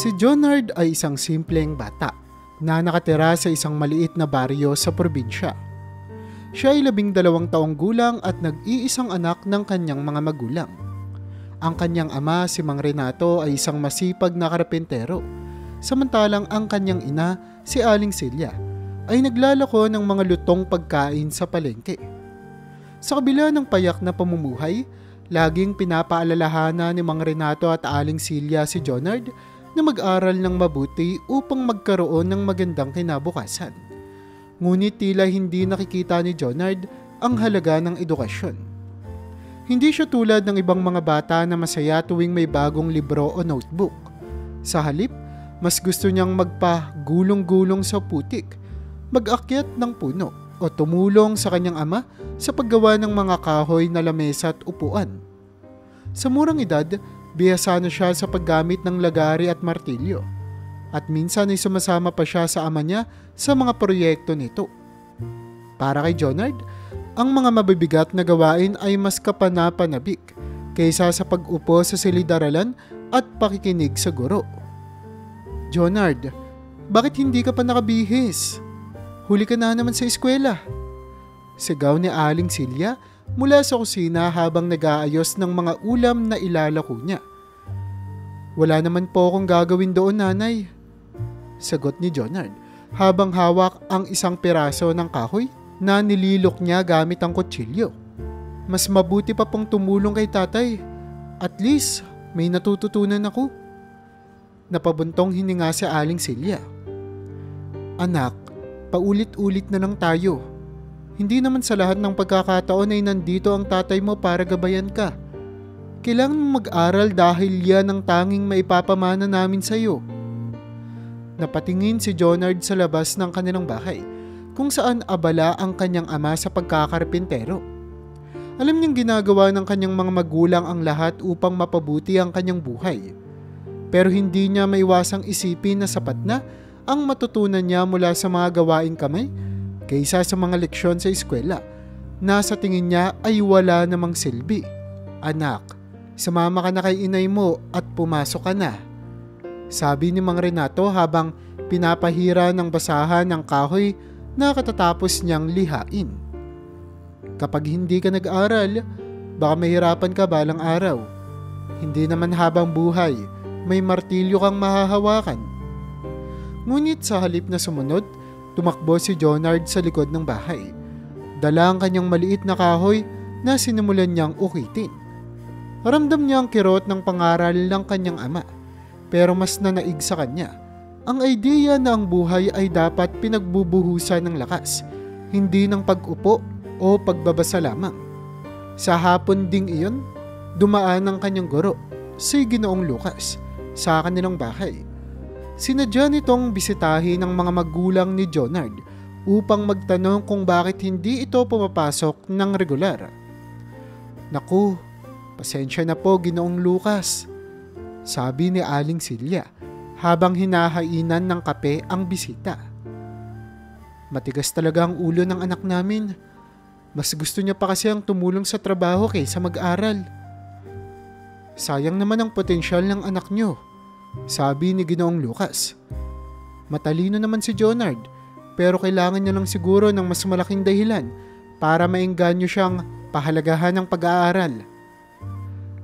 Si Jonard ay isang simpleng bata na nakatira sa isang maliit na baryo sa probinsya. Siya ay 12 taong gulang at nag-iisang anak ng kanyang mga magulang. Ang kanyang ama, si Mang Renato, ay isang masipag na karpentero, samantalang ang kanyang ina, si Aling Silya, ay naglalako ng mga lutong pagkain sa palengke. Sa kabila ng payak na pamumuhay, laging pinapaalalahanan ni Mang Renato at Aling Silya si Jonard na mag-aral ng mabuti upang magkaroon ng magandang kinabukasan. Ngunit tila hindi nakikita ni Jonard ang halaga ng edukasyon. Hindi siya tulad ng ibang mga bata na masaya tuwing may bagong libro o notebook. Sa halip, mas gusto niyang magpagulong-gulong sa putik, mag-akyat ng puno o tumulong sa kanyang ama sa paggawa ng mga kahoy na lamesa at upuan. Sa murang edad, bihasa na siya sa paggamit ng lagari at martilyo, at minsan ay sumasama pa siya sa ama niya sa mga proyekto nito. Para kay Jonard, ang mga mabibigat na gawain ay mas kapanapanabik kaysa sa pag-upo sa silid-aralan at pakikinig sa guro. Jonard, bakit hindi ka pa nakabihis? Huli ka na naman sa eskwela. Sigaw ni Aling Silya mula sa kusina habang nag-aayos ng mga ulam na ilalako niya. Wala naman po akong gagawin doon, nanay. Sagot ni Jonard habang hawak ang isang piraso ng kahoy na nililok niya gamit ang kutsilyo. Mas mabuti pa pong tumulong kay tatay. At least may natututunan ako. Napabuntong hininga si Aling Silya. Anak, paulit-ulit na lang tayo. Hindi naman sa lahat ng pagkakataon ay nandito ang tatay mo para gabayan ka. Kailangan mong mag-aral dahil yan ang tanging maipapamana namin sa iyo. Napatingin si Jonard sa labas ng kanilang bahay kung saan abala ang kanyang ama sa pagkakarpentero. Alam niyang ginagawa ng kanyang mga magulang ang lahat upang mapabuti ang kanyang buhay. Pero hindi niya maiwasang isipin na sapat na ang matutunan niya mula sa mga gawaing kamay kaysa sa mga leksyon sa eskwela na sa tingin niya ay wala namang silbi. Anak, sumama ka na kay inay mo at pumasok ka na. Sabi ni Mang Renato habang pinapahira ng basahan ng kahoy na katatapos niyang lihain. Kapag hindi ka nag-aral, baka mahirapan ka balang araw. Hindi naman habang buhay, may martilyo kang mahahawakan. Ngunit sa halip na sumunod, tumakbo si Jonard sa likod ng bahay. Dala ang kanyang maliit na kahoy na sinimulan niyang ukitin. Ramdam niya ang kirot ng pangaral ng kanyang ama, pero mas nanaig sa kanya ang ideya na ang buhay ay dapat pinagbubuhusan ng lakas, hindi ng pag-upo o pagbabasa lamang. Sa hapon ding iyon, dumaan ang kanyang guro, si Ginoong Lucas, sa kanilang bahay. Sinadya nitong bisitahin ng mga magulang ni Jonard upang magtanong kung bakit hindi ito pumapasok ng regular. Naku, pasensya na po, Ginoong Lucas, sabi ni Aling Silya habang hinahainan ng kape ang bisita. Matigas talaga ang ulo ng anak namin. Mas gusto niya pa kasi ang tumulong sa trabaho kaysa mag-aral. Sayang naman ang potensyal ng anak niyo, sabi ni Ginoong Lucas. Matalino naman si Jonard, pero kailangan niya lang siguro ng mas malaking dahilan para maengganyo siyang pahalagahan ng pag-aaral.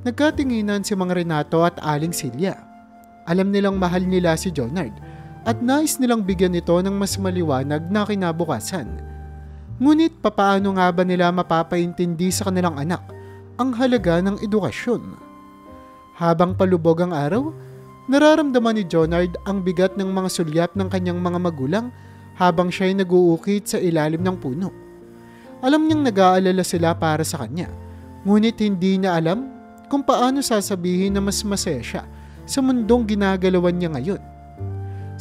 Nagkatinginan si Mang Renato at Aling Silya. Alam nilang mahal nila si Jonard at nais nilang bigyan ito ng mas maliwanag na kinabukasan. Ngunit papaano nga ba nila mapapaintindi sa kanilang anak ang halaga ng edukasyon? Habang palubog ang araw, nararamdaman ni Jonard ang bigat ng mga sulyap ng kanyang mga magulang habang siya'y nag-uukit sa ilalim ng puno. Alam niyang nag-aalala sila para sa kanya, ngunit hindi niya alam kung paano sasabihin na mas masaya siya sa mundong ginagalawan niya ngayon.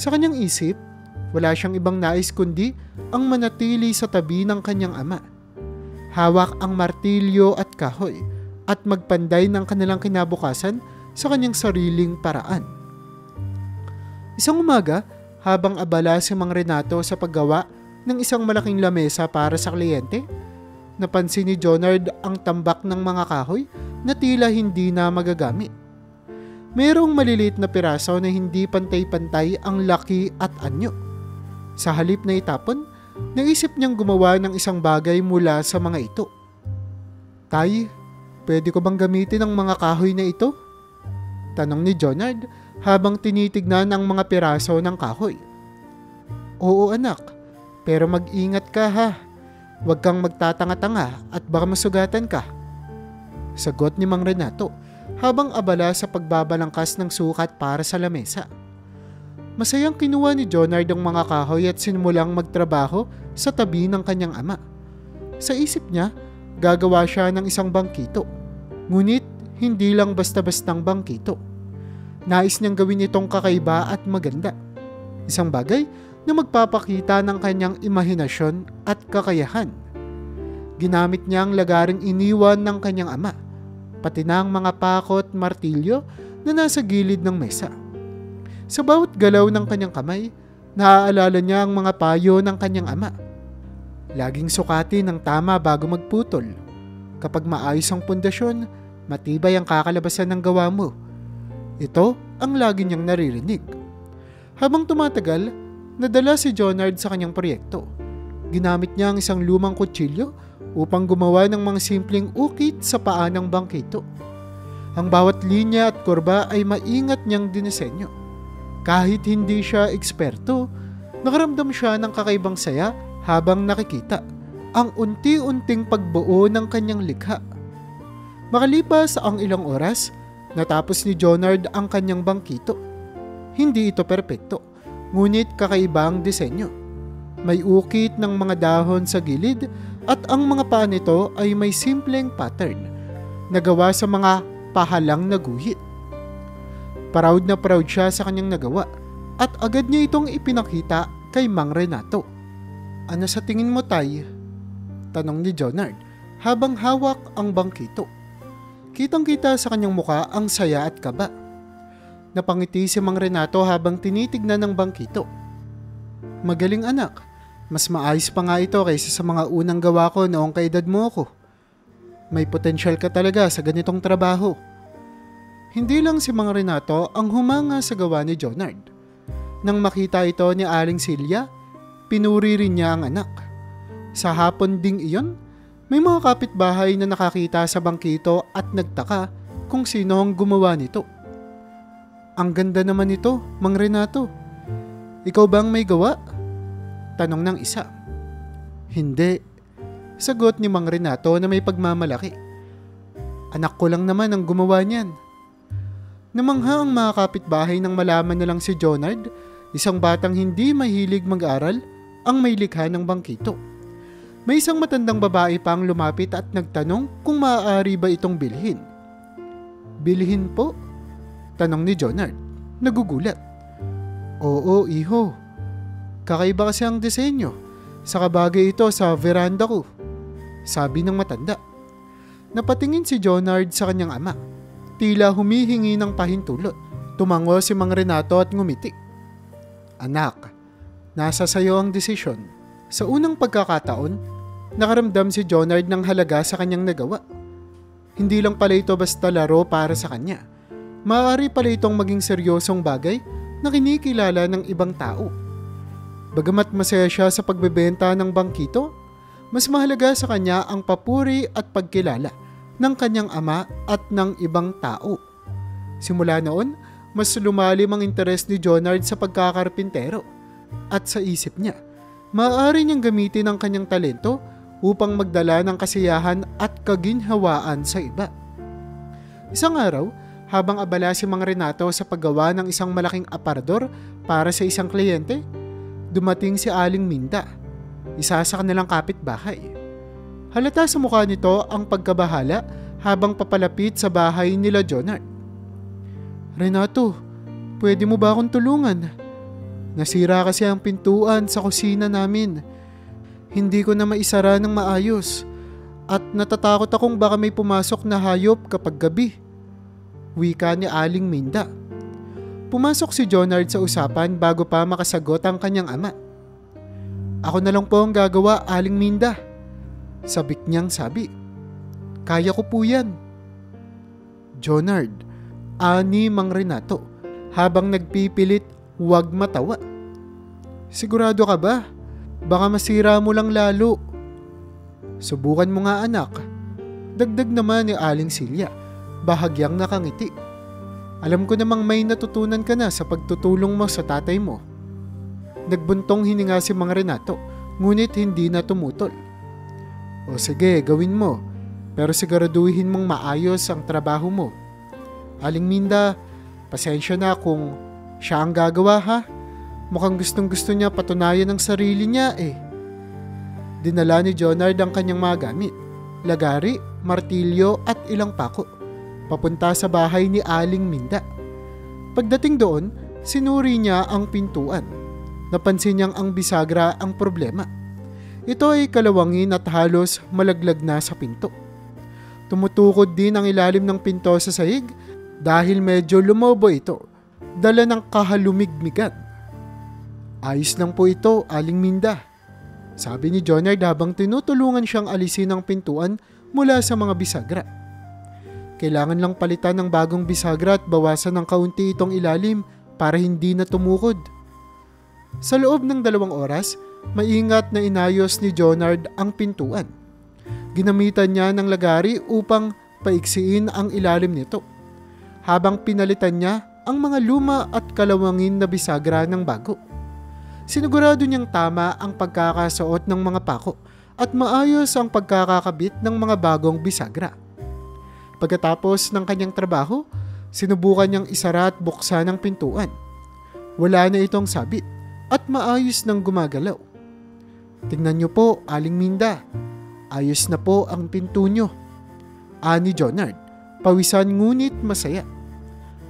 Sa kanyang isip, wala siyang ibang nais kundi ang manatili sa tabi ng kanyang ama. Hawak ang martilyo at kahoy at magpanday ng kanilang kinabukasan sa kanyang sariling paraan. Isang umaga, habang abala si Mang Renato sa paggawa ng isang malaking lamesa para sa kliyente, napansin ni Jonard ang tambak ng mga kahoy na tila hindi na magagamit. Merong maliliit na piraso na hindi pantay-pantay ang laki at anyo. Sa halip na itapon, naisip niyang gumawa ng isang bagay mula sa mga ito. Tay, pwede ko bang gamitin ang mga kahoy na ito? Tanong ni Jonard habang tinitignan ang mga piraso ng kahoy. Oo anak, pero mag-ingat ka ha. Huwag kang magtatanga-tanga at baka masugatan ka. Sagot ni Mang Renato habang abala sa pagbabalangkas ng sukat para sa lamesa. Masayang kinuha ni Jonard ang mga kahoy at sinimulang magtrabaho sa tabi ng kanyang ama. Sa isip niya, gagawa siya ng isang bangkito. Ngunit hindi lang basta-bastang bangkito. Nais niyang gawin itong kakaiba at maganda. Isang bagay na magpapakita ng kanyang imahinasyon at kakayahan. Ginamit niya ang lagaring iniwan ng kanyang ama, pati na ang mga pako at martilyo na nasa gilid ng mesa. Sa bawat galaw ng kanyang kamay, naaalala niya ang mga payo ng kanyang ama. Laging sukatin ng tama bago magputol. Kapag maayos ang pundasyon, matibay ang kakalabasan ng gawa mo. Ito ang lagi niyang naririnig. Habang tumatagal, nadala si Jonard sa kanyang proyekto. Ginamit niya ang isang lumang kutsilyo upang gumawa ng mga simpleng ukit sa paa ng bangkito. Ang bawat linya at kurba ay maingat niyang dinisenyo. Kahit hindi siya eksperto, nakaramdam siya ng kakaibang saya habang nakikita ang unti-unting pagbuo ng kanyang likha. Makalipas ang ilang oras, natapos ni Jonard ang kanyang bangkito. Hindi ito perpekto, ngunit kakaiba ang disenyo. May ukit ng mga dahon sa gilid at ang mga paa nito ay may simpleng pattern na gawa sa mga pahalang na guhit. Proud na proud siya sa kanyang nagawa at agad niya itong ipinakita kay Mang Renato. Ano sa tingin mo, Tay? Tanong ni Jonard habang hawak ang bangkito. Kitang-kita sa kanyang muka ang saya at kaba. Napangiti si Mang Renato habang tinitignan ng bangkito. Magaling anak, mas maayos pa nga ito kaysa sa mga unang gawa ko noong kaedad mo ako. May potensyal ka talaga sa ganitong trabaho. Hindi lang si Mang Renato ang humanga sa gawa ni Jonard. Nang makita ito ni Aling Silya, pinuri rin niya ang anak. Sa hapon ding iyon, may mga kapitbahay na nakakita sa bangkito at nagtaka kung sino ang gumawa nito. Ang ganda naman ito, Mang Renato. Ikaw bang may gawa? Tanong ng isa. Hindi. Sagot ni Mang Renato na may pagmamalaki. Anak ko lang naman ang gumawa niyan. Namangha ang mga kapitbahay nang malaman na lang si Jonard, isang batang hindi mahilig mag-aral, ang may likha ng bangkito. May isang matandang babae pa ang lumapit at nagtanong kung maaari ba itong bilhin. Bilhin po? Tanong ni Jonard, nagugulat. Oo, iho. Kakaiba kasi ang disenyo. Saka bagay ito sa veranda ko, sabi ng matanda. Napatingin si Jonard sa kanyang ama. Tila humihingi ng pahintulot. Tumango si Mang Renato at ngumiti. Anak, nasa sayo ang desisyon. Sa unang pagkakataon, nakaramdam si Jonard ng halaga sa kanyang nagawa. Hindi lang pala ito basta laro para sa kanya. Maaari pala itong maging seryosong bagay na kinikilala ng ibang tao. Bagamat masaya siya sa pagbebenta ng bangkito, mas mahalaga sa kanya ang papuri at pagkilala ng kanyang ama at ng ibang tao. Simula noon, mas lumalim ang interes ni Jonard sa pagkakarpintero at sa isip niya, maaari niyang gamitin ang kanyang talento upang magdala ng kasiyahan at kaginhawaan sa iba. Isang araw, habang abala si Mang Renato sa paggawa ng isang malaking aparador para sa isang kliyente, dumating si Aling Minda, isa sa kanilang kapitbahay. Halata sa mukha nito ang pagkabahala habang papalapit sa bahay nila Jonard. Renato, pwede mo ba akong tulungan? Nasira kasi ang pintuan sa kusina namin. Hindi ko na maisara ng maayos at natatakot akong baka may pumasok na hayop kapag gabi. Wika ni Aling Minda. Pumasok si Jonard sa usapan bago pa makasagot ang kanyang ama. Ako na lang po ang gagawa, Aling Minda. Sabik niyang sabi. Kaya ko po yan. Jonard, ani Mang Renato habang nagpipilit huwag matawa. Sigurado ka ba? Baka masira mo lang lalo. Subukan mo nga anak. Dagdag naman ni Aling Silya, bahagyang nakangiti. Alam ko namang may natutunan ka na sa pagtutulong mo sa tatay mo. Nagbuntong hininga si Mang Renato, ngunit hindi na tumutol. O sige, gawin mo. Pero siguraduhin mong maayos ang trabaho mo. Aling Minda, pasensya na kung siya ang gagawa ha. Mukhang gustong-gusto niya patunayan ang sarili niya eh. Dinala ni Jonard ang kanyang mga gamit, lagari, martilyo at ilang pako, papunta sa bahay ni Aling Minda. Pagdating doon, sinuri niya ang pintuan. Napansin niyang ang bisagra ang problema. Ito ay kalawangin at halos malaglag na sa pinto. Tumutukod din ang ilalim ng pinto sa sahig dahil medyo lumobo ito, dala ng kahalumigmigan. Ayos lang po ito, Aling Minda, sabi ni Jonard habang tinutulungan siyang alisin ang pintuan mula sa mga bisagra. Kailangan lang palitan ng bagong bisagra at bawasan ng kaunti itong ilalim para hindi na tumukod. Sa loob ng 2 oras, maingat na inayos ni Jonard ang pintuan. Ginamitan niya ng lagari upang paiksiin ang ilalim nito, habang pinalitan niya ang mga luma at kalawangin na bisagra ng bago. Sinigurado niyang tama ang pagkakasuot ng mga pako at maayos ang pagkakakabit ng mga bagong bisagra. Pagkatapos ng kanyang trabaho, sinubukan niyang isara at buksan ang pintuan. Wala na itong sabit at maayos nang gumagalaw. Tingnan niyo po, Aling Minda. Ayos na po ang pinto niyo, ani Jonard, pawisan ngunit masaya.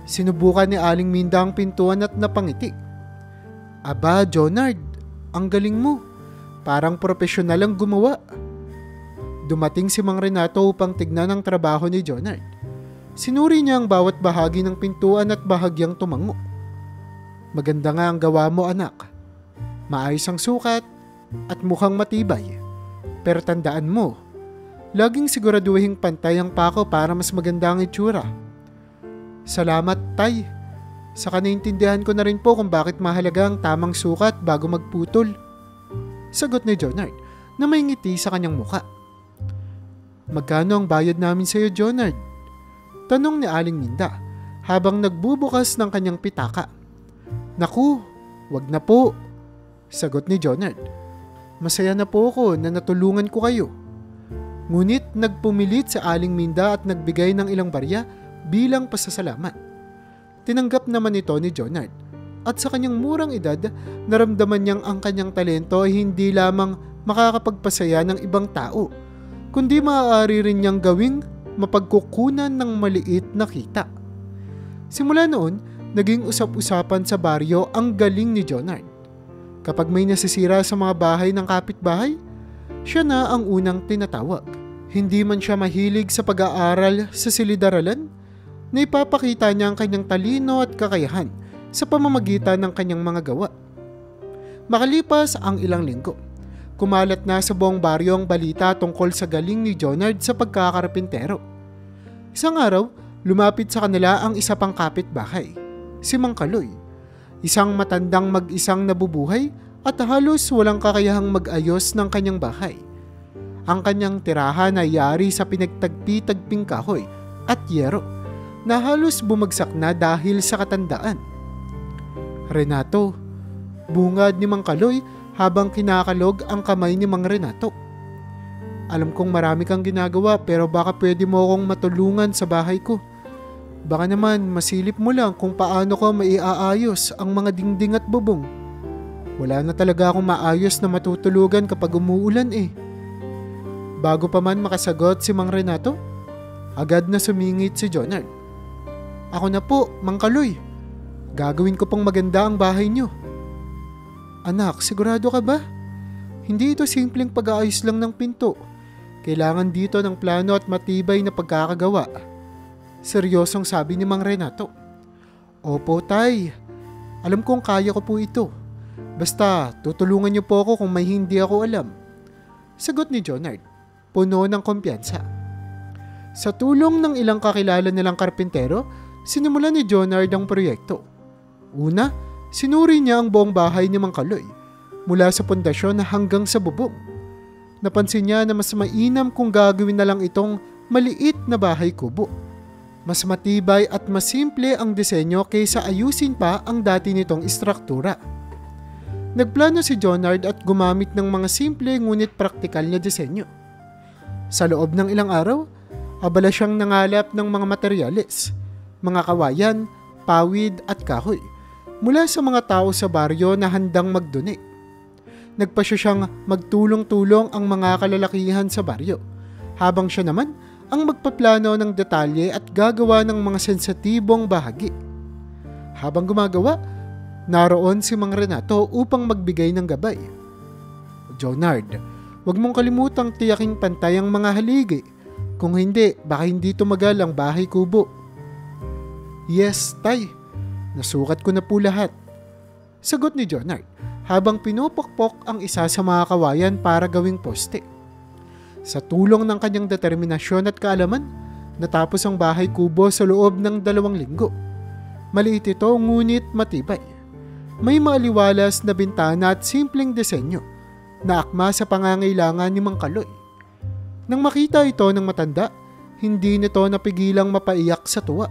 Sinubukan ni Aling Minda ang pintuan at napangiti. Aba, Jonard, ang galing mo. Parang profesional ang gumawa. Dumating si Mang Renato upang tignan ang trabaho ni Jonard. Sinuri niya ang bawat bahagi ng pintuan at bahagyang tumango. Maganda nga ang gawa mo, anak. Maayos ang sukat at mukhang matibay. Pero tandaan mo, laging siguraduhing pantay ang pako para mas maganda ang itsura. Salamat, Tay. Saka naintindihan ko na rin po kung bakit mahalaga ang tamang sukat bago magputol. Sagot ni Jonard na may ngiti sa kanyang muka. Magkano ang bayad namin sa iyo, Jonard? Tanong ni Aling Minda habang nagbubukas ng kanyang pitaka. Naku, wag na po. Sagot ni Jonard. Masaya na po ako na natulungan ko kayo. Ngunit nagpumilit sa Aling Minda at nagbigay ng ilang barya bilang pasasalamat. Tinanggap naman ito ni Jonard at sa kanyang murang edad, naramdaman niyang ang kanyang talento ay hindi lamang makakapagpasaya ng ibang tao, kundi maaari rin niyang gawing mapagkukunan ng maliit na kita. Simula noon, naging usap-usapan sa baryo ang galing ni Jonard. Kapag may nasisira sa mga bahay ng kapitbahay, siya na ang unang tinatawag. Hindi man siya mahilig sa pag-aaral sa silid-aralan, naipapakita niya ang kanyang talino at kakayahan sa pamamagitan ng kanyang mga gawa. Makalipas ang ilang linggo, kumalat na sa buong baryo ang balita tungkol sa galing ni Jonard sa pagkakarpintero. Isang araw, lumapit sa kanila ang isa pang kapitbahay, si Mang Kaloy. Isang matandang mag-isang nabubuhay at halos walang kakayahang mag-ayos ng kanyang bahay. Ang kanyang tirahan ay yari sa pinagtagpi-tagping kahoy at yero na halos bumagsak na dahil sa katandaan. Renato, bungad ni Mang Kaloy habang kinakalog ang kamay ni Mang Renato. Alam kong marami kang ginagawa pero baka pwede mo akong matulungan sa bahay ko. Baka naman masilip mo lang kung paano ko maiaayos ang mga dingding at bubong. Wala na talaga akong maayos na matutulugan kapag umuulan eh. Bago pa man makasagot si Mang Renato, agad na sumingit si Jonard. Ako na po, Mang Kaloy. Gagawin ko pang maganda ang bahay niyo. Anak, sigurado ka ba? Hindi ito simpleng pag-aayos lang ng pinto. Kailangan dito ng plano at matibay na pagkakagawa. Seryosong sabi ni Mang Renato. Opo, Tay. Alam kong kaya ko po ito. Basta, tutulungan niyo po ako kung may hindi ako alam. Sagot ni Jonard, puno ng kumpiyansa. Sa tulong ng ilang kakilala nilang karpintero, sinimulan ni Jonard ang proyekto. Una, sinuri niya ang buong bahay ni Mang Kaloy, mula sa pundasyon hanggang sa bubong. Napansin niya na mas mainam kung gagawin na lang itong maliit na bahay kubo. Mas matibay at mas simple ang disenyo kaysa ayusin pa ang dati nitong istruktura. Nagplano si Jonard at gumamit ng mga simple ngunit praktikal na disenyo. Sa loob ng ilang araw, abala siyang nangalap ng mga materyales, mga kawayan, pawid at kahoy mula sa mga tao sa baryo na handang mag-donate. Nagpasya siyang magtulong-tulong ang mga kalalakihan sa baryo, habang siya naman ang magpaplano ng detalye at gagawa ng mga sensitibong bahagi. Habang gumagawa, naroon si Mang Renato upang magbigay ng gabay. Jonard, huwag mong kalimutang tiyaking pantay ang mga haligi. Kung hindi, baka hindi tumagal ang bahay kubo. Yes, tay. Nasukat ko na po lahat. Sagot ni Jonard habang pinupukpok ang isa sa mga kawayan para gawing poste. Sa tulong ng kanyang determinasyon at kaalaman, natapos ang bahay kubo sa loob ng 2 linggo. Maliit ito ngunit matibay. May maaliwalas na bintana at simpleng disenyo na akma sa pangangailangan ni Mang Kaloy. Nang makita ito ng matanda, hindi nito napigilang mapaiyak sa tuwa.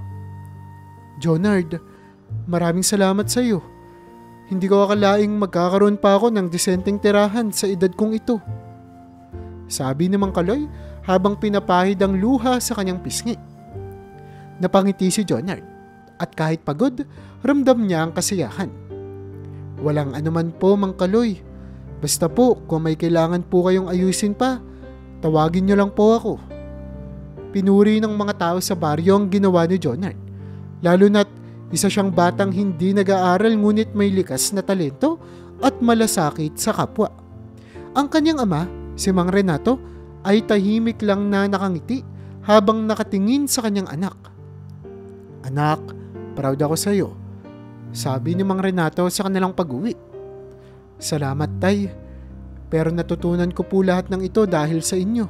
Jonard, maraming salamat sa iyo. Hindi ko akalaing magkakaroon pa ako ng disenteng tirahan sa edad kong ito. Sabi ni Mang Kaloy habang pinapahid ang luha sa kanyang pisngi. Napangiti si Jonard at kahit pagod, ramdam niya ang kasiyahan. Walang anuman po, Mang Kaloy. Basta po kung may kailangan po kayong ayusin pa, tawagin niyo lang po ako. Pinuri ng mga tao sa baryo ang ginawa ni Jonard, lalo na't isa siyang batang hindi nag-aaral ngunit may likas na talento at malasakit sa kapwa. Ang kanyang ama, si Mang Renato, ay tahimik lang na nakangiti habang nakatingin sa kanyang anak. Anak, proud ako sa iyo, sabi ni Mang Renato sa kanilang pag-uwi. Salamat, tay, pero natutunan ko po lahat ng ito dahil sa inyo,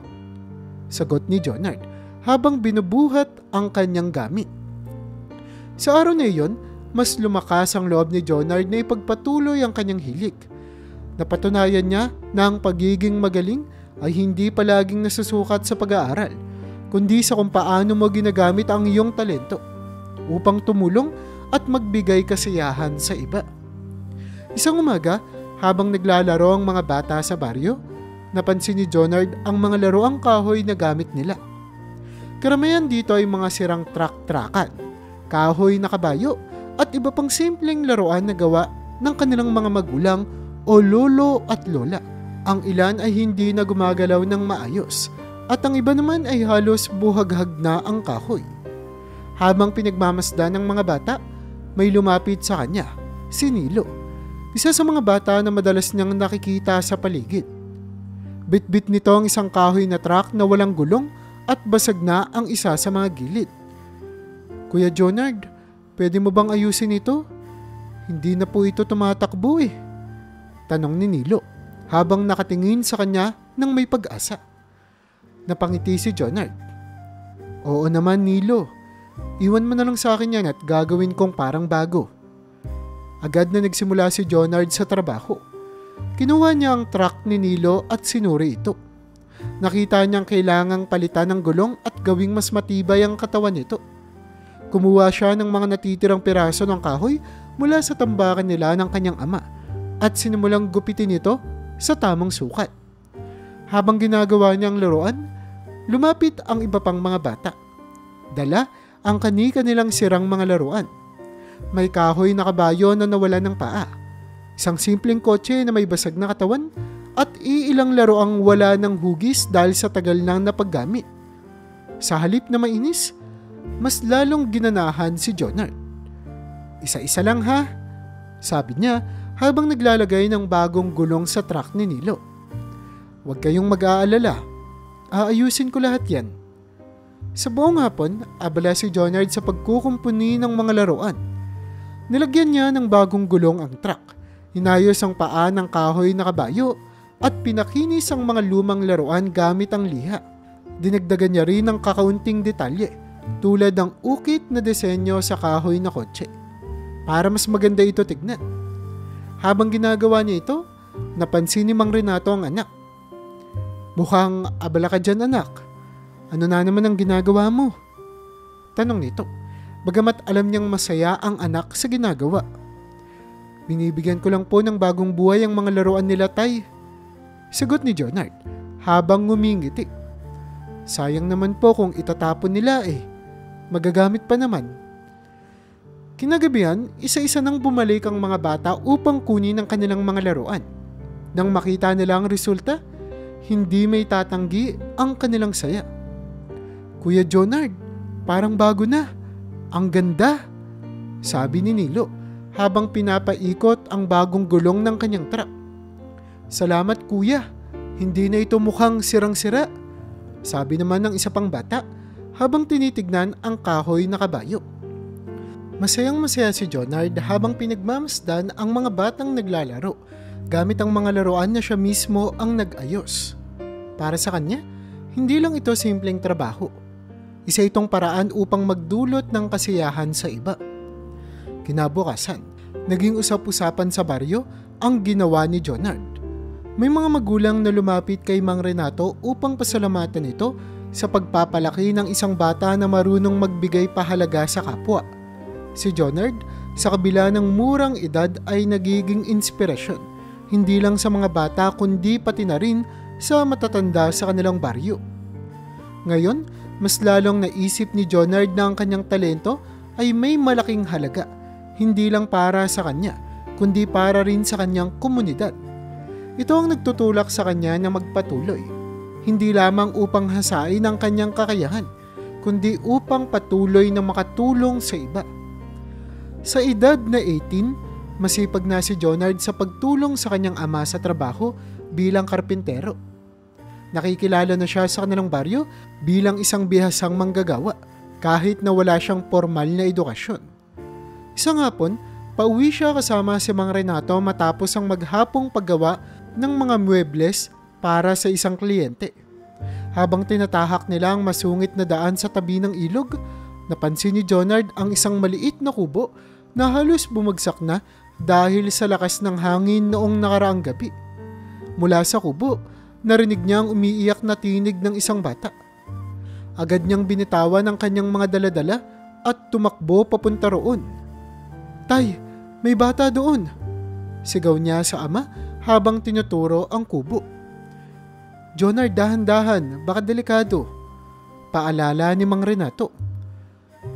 sagot ni Jonard habang binubuhat ang kanyang gamit. Sa araw na iyon, mas lumakas ang loob ni Jonard na ipagpatuloy ang kanyang hilig. Napatunayan niya na ang pagiging magaling ay hindi palaging nasusukat sa pag-aaral, kundi sa kung paano mo ginagamit ang iyong talento upang tumulong at magbigay kasiyahan sa iba. Isang umaga, habang naglalaro ang mga bata sa baryo, napansin ni Jonard ang mga laruang kahoy na gamit nila. Karamihan dito ay mga sirang truck-truckan, kahoy na kabayo at iba pang simpleng laruan na gawa ng kanilang mga magulang o lolo at lola. Ang ilan ay hindi na gumagalaw ng maayos at ang iba naman ay halos buhaghag na ang kahoy. Habang pinagmamasdan ng mga bata, may lumapit sa kanya, si Nilo, isa sa mga bata na madalas niyang nakikita sa paligid. Bit-bit nito ang isang kahoy na truck na walang gulong at basag na ang isa sa mga gilid. Kuya Jonard, pwede mo bang ayusin ito? Hindi na po ito tumatakbo eh. Tanong ni Nilo habang nakatingin sa kanya ng may pag-asa. Napangiti si Jonard. Oo naman, Nilo. Iwan mo na lang sa akin yan at gagawin kong parang bago. Agad na nagsimula si Jonard sa trabaho. Kinuha niya ang truck ni Nilo at sinuri ito. Nakita niyang kailangang palitan ng gulong at gawing mas matibay ang katawan nito. Kumuha siya ng mga natitirang piraso ng kahoy mula sa tambakan nila ng kanyang ama at sinimulang gupitin ito sa tamang sukat. Habang ginagawa niya ang laruan, lumapit ang iba pang mga bata. Dala ang kani-kanilang sirang mga laruan. May kahoy na kabayo na nawalan ng paa, isang simpleng kotse na may basag na katawan at iilang laruang wala ng hugis dahil sa tagal nang napaggamit. Sa halip na mainis, mas lalong ginanahan si Jonard. Isa-isa lang ha, sabi niya habang naglalagay ng bagong gulong sa truck ni Nilo. Huwag kayong mag-aalala, aayusin ko lahat yan. Sa buong hapon, abala si Jonard sa pagkukumpuni ng mga laruan. Nilagyan niya ng bagong gulong ang truck, inayos ang paa ng kahoy na kabayo at pinakinis ang mga lumang laruan gamit ang liha. Dinagdagan niya rin ng kakaunting detalye tulad ng ukit na disenyo sa kahoy na kotse, para mas maganda ito tignan. Habang ginagawa niya ito, napansin ni Mang Renato ang anak. "Mukhang abala ka dyan, anak. Ano na naman ang ginagawa mo?" tanong nito, bagamat alam niyang masaya ang anak sa ginagawa. "Binibigyan ko lang po ng bagong buhay ang mga laruan nila, tay," sagot ni Jonard habang ngumingiti. "Sayang naman po kung itatapon nila magagamit pa naman." Kinagabihan, isa-isa nang bumalik ang mga bata upang kunin ang kanilang mga laruan. Nang makita nila ang resulta, hindi may tatanggi ang kanilang saya. "Kuya Jonard, parang bago na. Ang ganda," sabi ni Nilo habang pinapaikot ang bagong gulong ng kanyang truck. "Salamat kuya, hindi na ito mukhang sirang-sira," sabi naman ng isa pang bata habang tinitignan ang kahoy na kabayo. Masayang-masaya si Jonard habang pinagmamasdan ang mga batang naglalaro gamit ang mga laruan na siya mismo ang nag-ayos. Para sa kanya, hindi lang ito simpleng trabaho. Isa itong paraan upang magdulot ng kasiyahan sa iba. Kinabukasan, naging usap-usapan sa baryo ang ginawa ni Jonard. May mga magulang na lumapit kay Mang Renato upang pasalamatan ito sa pagpapalaki ng isang bata na marunong magbigay pahalaga sa kapwa. Si Jonard, sa kabila ng murang edad, ay nagiging inspirasyon, hindi lang sa mga bata kundi pati na rin sa matatanda sa kanilang baryo. Ngayon, mas lalong naisip ni Jonard na ang kanyang talento ay may malaking halaga, hindi lang para sa kanya, kundi para rin sa kanyang komunidad. Ito ang nagtutulak sa kanya na magpatuloy, hindi lamang upang hasain ang kanyang kakayahan, kundi upang patuloy na makatulong sa iba. Sa edad na 18, masipag na si Jonard sa pagtulong sa kanyang ama sa trabaho bilang karpintero. Nakikilala na siya sa kanilang baryo bilang isang bihasang manggagawa kahit na wala siyang formal na edukasyon. Isang hapon, pauwi siya kasama si Mang Renato matapos ang maghapong paggawa ng mga muebles para sa isang kliyente. Habang tinatahak nila ang masungit na daan sa tabi ng ilog, napansin ni Jonard ang isang maliit na kubo na halos bumagsak na dahil sa lakas ng hangin noong nakaraang gabi. Mula sa kubo, narinig niya ang umiiyak na tinig ng isang bata. Agad niyang binitawan ang kanyang mga daladala at tumakbo papunta roon. "Tay, may bata doon!" sigaw niya sa ama habang tinuturo ang kubo. "Jonard, dahan-dahan, baka delikado," paalala ni Mang Renato.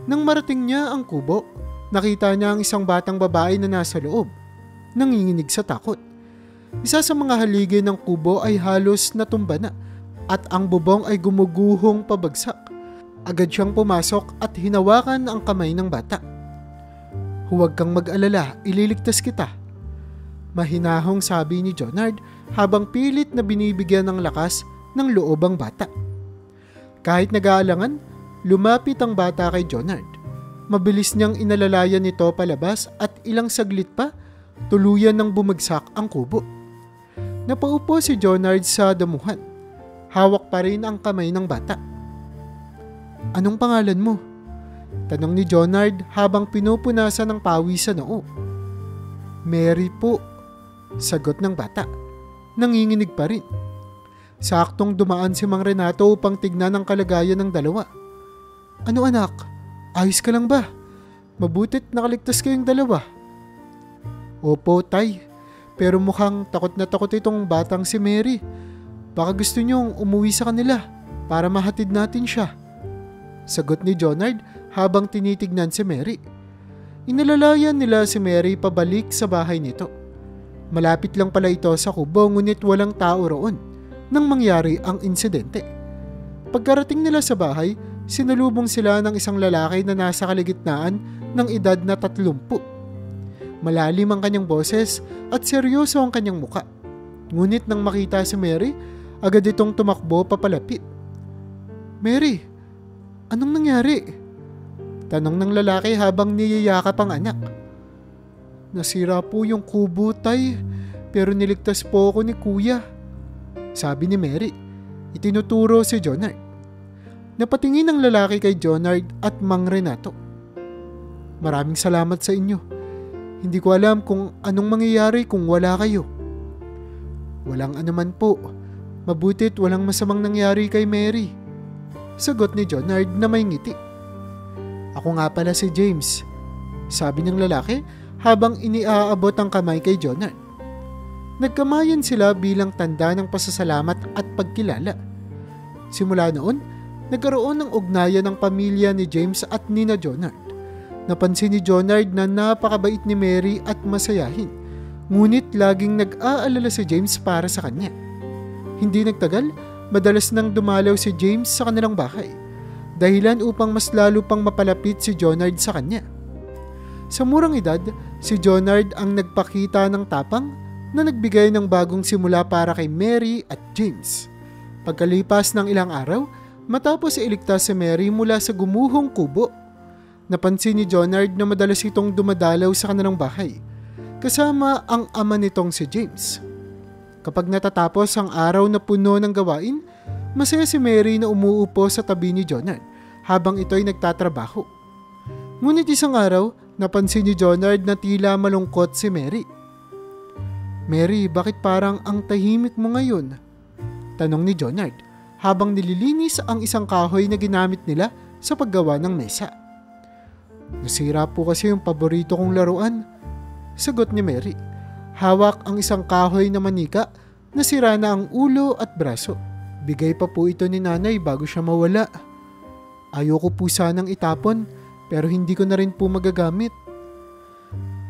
Nang marating niya ang kubo, nakita niya ang isang batang babae na nasa loob, nanginginig sa takot. Isa sa mga haligi ng kubo ay halos natumba na at ang bubong ay gumuguhong pabagsak. Agad siyang pumasok at hinawakan ang kamay ng bata. "Huwag kang mag-alala, ililigtas kita," mahinahong sabi ni Jonard habang pilit na binibigyan ng lakas ng loob ang bata. Kahit nag-aalangan, lumapit ang bata kay Jonard. Mabilis niyang inalalayan ito palabas at ilang saglit pa, tuluyan nang bumagsak ang kubo. Napaupo si Jonard sa damuhan. Hawak pa rin ang kamay ng bata. "Anong pangalan mo?" tanong ni Jonard habang pinupunasan ng pawis sa noo. "Mary po," sagot ng bata. Nanginginig pa rin. Saktong dumaan si Mang Renato upang tignan ang kalagayan ng dalawa. "Ano anak? Ayos ka lang ba? Mabutit nakaligtas kayong dalawa." "Opo, tay. Pero mukhang takot na takot itong batang si Mary. Baka gusto niyong umuwi sa kanila para mahatid natin siya," sagot ni Jonard habang tinitignan si Mary. Inalalayan nila si Mary pabalik sa bahay nito. Malapit lang pala ito sa kubo ngunit walang tao roon nang mangyari ang insidente. Pagkarating nila sa bahay, sinalubong sila ng isang lalaki na nasa kaligitnaan ng edad na 30. Malalim ang kanyang boses at seryoso ang kanyang muka. Ngunit nang makita si Mary, agad itong tumakbo papalapit. "Mary, anong nangyari?" tanong ng lalaki habang niyayakap ang anak. "Nasira po yung kubo, tay, pero niligtas po ako ni kuya," sabi ni Mary. Itinuturo si Jonard. Napatingin ang lalaki kay Jonard at Mang Renato. Maraming salamat sa inyo. Hindi ko alam kung anong mangyayari kung wala kayo. Walang anuman po. Mabutit walang masamang nangyari kay Mary. Sagot ni Jonard na may ngiti. Ako nga pala si James. Sabi ng lalaki habang iniaabot ang kamay kay Jonard. Nagkamayan sila bilang tanda ng pasasalamat at pagkilala. Simula noon, nagkaroon ng ugnayan ng pamilya ni James at nina Jonard. Napansin ni Jonard na napakabait ni Mary at masayahin, ngunit laging nag-aalala si James para sa kanya. Hindi nagtagal, madalas nang dumalaw si James sa kanilang bahay, dahilan upang mas lalo pang mapalapit si Jonard sa kanya. Sa murang edad, si Jonard ang nagpakita ng tapang na nagbigay ng bagong simula para kay Mary at James. Pagkalipas ng ilang araw, matapos iligtas si Mary mula sa gumuhong kubo, napansin ni Jonard na madalas itong dumadalaw sa kanilang bahay, kasama ang ama nitong si James. Kapag natatapos ang araw na puno ng gawain, masaya si Mary na umuupo sa tabi ni Jonard habang ito'y nagtatrabaho. Ngunit isang araw, napansin ni Jonard na tila malungkot si Mary. Mary, bakit parang ang tahimik mo ngayon? Tanong ni Jonard habang nililinis ang isang kahoy na ginamit nila sa paggawa ng mesa. Nasira po kasi yung paborito kong laruan. Sagot ni Mary. Hawak ang isang kahoy na manika, nasira na ang ulo at braso. Bigay pa po ito ni nanay bago siya mawala. Ayoko po sanang itapon pero hindi ko na rin po magagamit.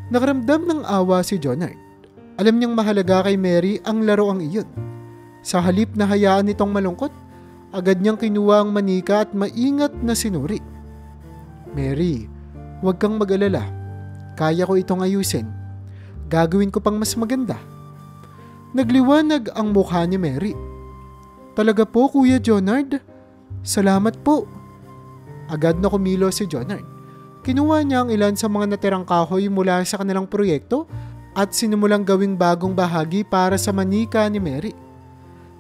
Nakaramdam ng awa si Jonard. Alam niyang mahalaga kay Mary ang laruang iyon. Sa halip na hayaan itong malungkot, agad niyang kinuha ang manika at maingat na sinuri. Mary, huwag kang mag-alala. Kaya ko itong ayusin. Gagawin ko pang mas maganda. Nagliwanag ang mukha ni Mary. Talaga po, Kuya Jonard? Salamat po. Agad na kumilo si Jonard. Kinuha niya ang ilan sa mga natirang kahoy mula sa kanilang proyekto at sinimulang gawing bagong bahagi para sa manika ni Mary.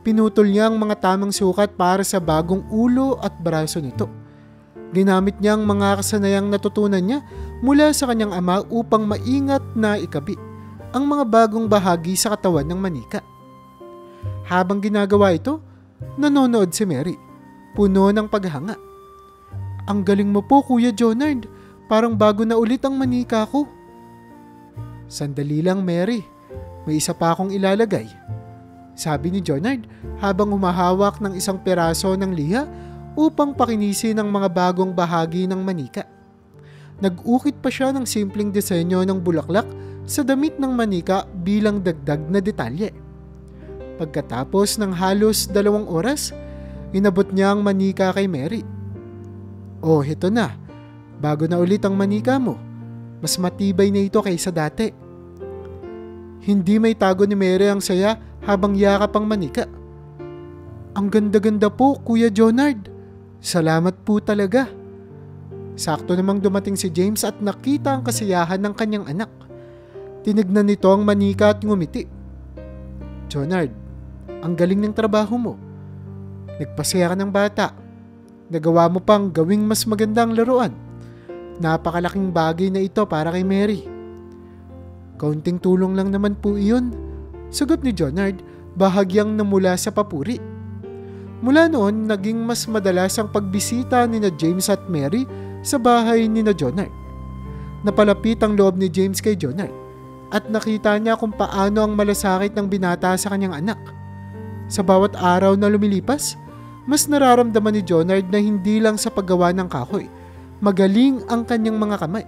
Pinutol niya ang mga tamang sukat para sa bagong ulo at braso nito. Ginamit niya ang mga kasanayang natutunan niya mula sa kanyang ama upang maingat na ikabi ang mga bagong bahagi sa katawan ng manika. Habang ginagawa ito, nanonood si Mary, puno ng paghanga. Ang galing mo po, Kuya Jonard. Parang bago na ulit ang manika ko. Sandali lang, Mary. May isa pa akong ilalagay. Sabi ni Jonard habang humahawak ng isang peraso ng liha upang pakinisin ang mga bagong bahagi ng manika. Nag-ukit pa siya ng simpleng disenyo ng bulaklak sa damit ng manika bilang dagdag na detalye. Pagkatapos ng halos 2 oras, inabot niya ang manika kay Mary. Oh, ito na. Bago na ulit ang manika mo. Mas matibay na ito kaysa dati. Hindi may tago ni Mary ang saya habang yakap ang manika. Ang ganda-ganda po, Kuya Jonard. Salamat po talaga. Sakto namang dumating si James at nakita ang kasiyahan ng kanyang anak. Tinignan nito ang manika at ngumiti. Jonard, ang galing ng trabaho mo. Nagpasaya ka ng bata. Nagawa mo pang gawing mas magandang laruan. Napakalaking bagay na ito para kay Mary. Kaunting tulong lang naman po iyon. Sagot ni Jonard, bahagyang namula sa papuri. Mula noon, naging mas madalas ang pagbisita ni na James at Mary sa bahay ni na Jonard. Napalapit ang loob ni James kay Jonard at nakita niya kung paano ang malasakit ng binata sa kanyang anak. Sa bawat araw na lumilipas, mas nararamdaman ni Jonard na hindi lang sa paggawa ng kahoy, magaling ang kanyang mga kamay.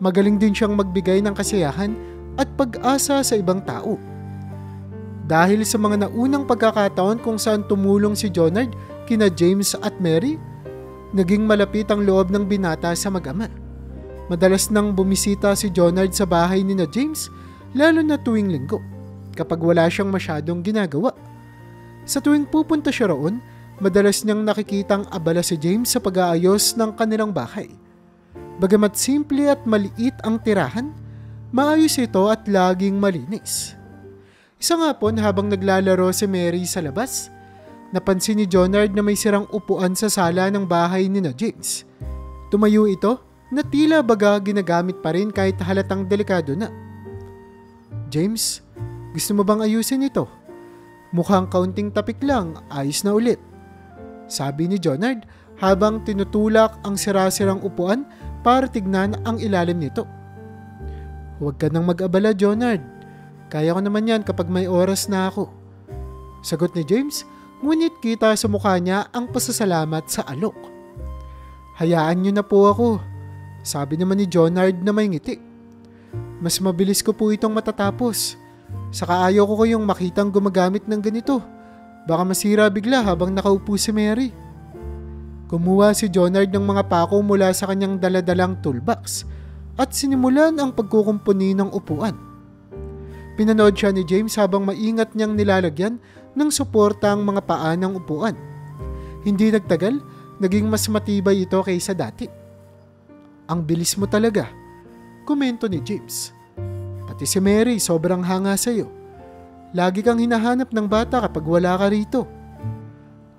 Magaling din siyang magbigay ng kasiyahan at pag-asa sa ibang tao. Dahil sa mga naunang pagkakataon kung saan tumulong si Jonard kina James at Mary, naging malapit ang loob ng binata sa mag-ama. Madalas nang bumisita si Jonard sa bahay ni na James, lalo na tuwing linggo, kapag wala siyang masyadong ginagawa. Sa tuwing pupunta siya roon, madalas niyang nakikitang abala si James sa pag-aayos ng kanilang bahay. Bagamat simple at maliit ang tirahan, maayos ito at laging malinis. Isang hapon habang naglalaro si Mary sa labas, Napansin ni Jonard na may sirang upuan sa sala ng bahay ni na James. Tumayo ito na tila baga ginagamit pa rin kahit halatang delikado na. James, gusto mo bang ayusin ito? Mukhang kaunting tapik lang, ayos na ulit. Sabi ni Jonard habang tinutulak ang sira-sirang upuan para tignan ang ilalim nito. Huwag ka nang mag-abala, Jonard. Kaya ko naman yan kapag may oras na ako. Sagot ni James, ngunit kita sa mukha niya ang pasasalamat sa alok. Hayaan niyo na po ako. Sabi naman ni Jonard na may ngiti. Mas mabilis ko po itong matatapos. Saka ayaw ko yung makitang gumagamit ng ganito. Baka masira bigla habang nakaupo si Mary. Kumuha si Jonard ng mga pako mula sa kanyang daladalang toolbox at sinimulan ang pagkukumpuni ng upuan. Pinanood siya ni James habang maingat niyang nilalagyan ng suporta ang mga paa ng upuan. Hindi nagtagal, naging mas matibay ito kaysa dati. Ang bilis mo talaga, komento ni James. Pati si Mary sobrang hanga sa'yo. Lagi kang hinahanap ng bata kapag wala ka rito.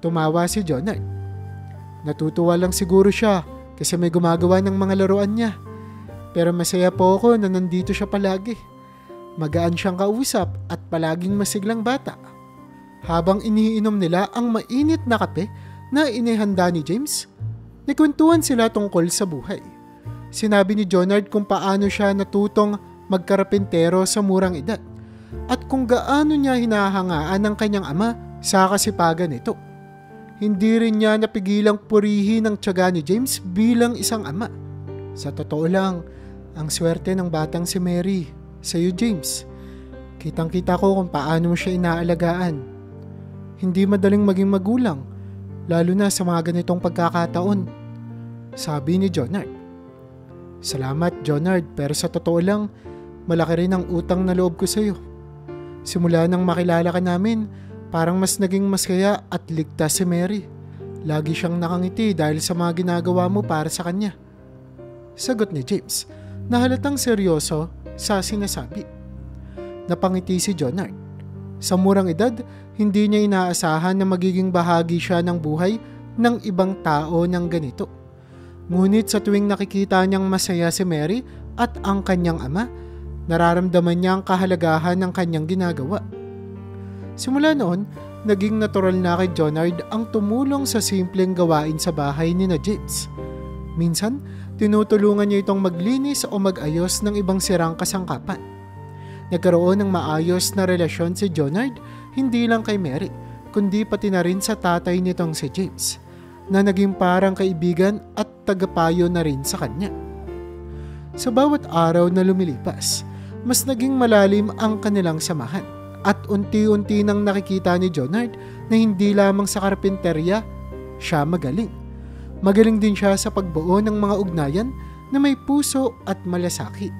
Tumawa si Jonard. Natutuwa lang siguro siya kasi may gumagawa ng mga laruan niya. Pero masaya po ako na nandito siya palagi. Magaan siyang kausap at palaging masiglang bata. Habang iniinom nila ang mainit na kape na inihanda ni James, nagkwentuhan sila tungkol sa buhay. Sinabi ni Jonard kung paano siya natutong magkarapintero sa murang edad at kung gaano niya hinahangaan ng kanyang ama sa kasipagan nito. Hindi rin niya napigilang purihin ang tiyaga ni James bilang isang ama. Sa totoo lang, ang swerte ng batang si Mary. Sa'yo, James. Kitang-kita ko kung paano mo siya inaalagaan. Hindi madaling maging magulang, lalo na sa mga ganitong pagkakataon. Sabi ni Jonard. Salamat, Jonard, pero sa totoo lang, malaki rin ang utang na loob ko sa'yo. Simula nang makilala ka namin, parang mas naging masaya at ligtas si Mary. Lagi siyang nakangiti dahil sa mga ginagawa mo para sa kanya. Sagot ni James, na halatang seryoso sa sinasabi. Napangiti si Jonard. Sa murang edad, hindi niya inaasahan na magiging bahagi siya ng buhay ng ibang tao ng ganito. Ngunit sa tuwing nakikita niyang masaya si Mary at ang kanyang ama, nararamdaman niya ang kahalagahan ng kanyang ginagawa. Simula noon, naging natural na kay Jonard ang tumulong sa simpleng gawain sa bahay ni na James. Minsan, tinutulungan niya itong maglinis o mag-ayos ng ibang sirang kasangkapan. Nagkaroon ng maayos na relasyon si Jonard hindi lang kay Mary, kundi pati na rin sa tatay nitong si James, na naging parang kaibigan at tagapayo na rin sa kanya. Sa bawat araw na lumilipas, mas naging malalim ang kanilang samahan at unti-unti nang nakikita ni Jonard na hindi lamang sa karpinterya siya magaling. Magaling din siya sa pagbuo ng mga ugnayan na may puso at malasakit.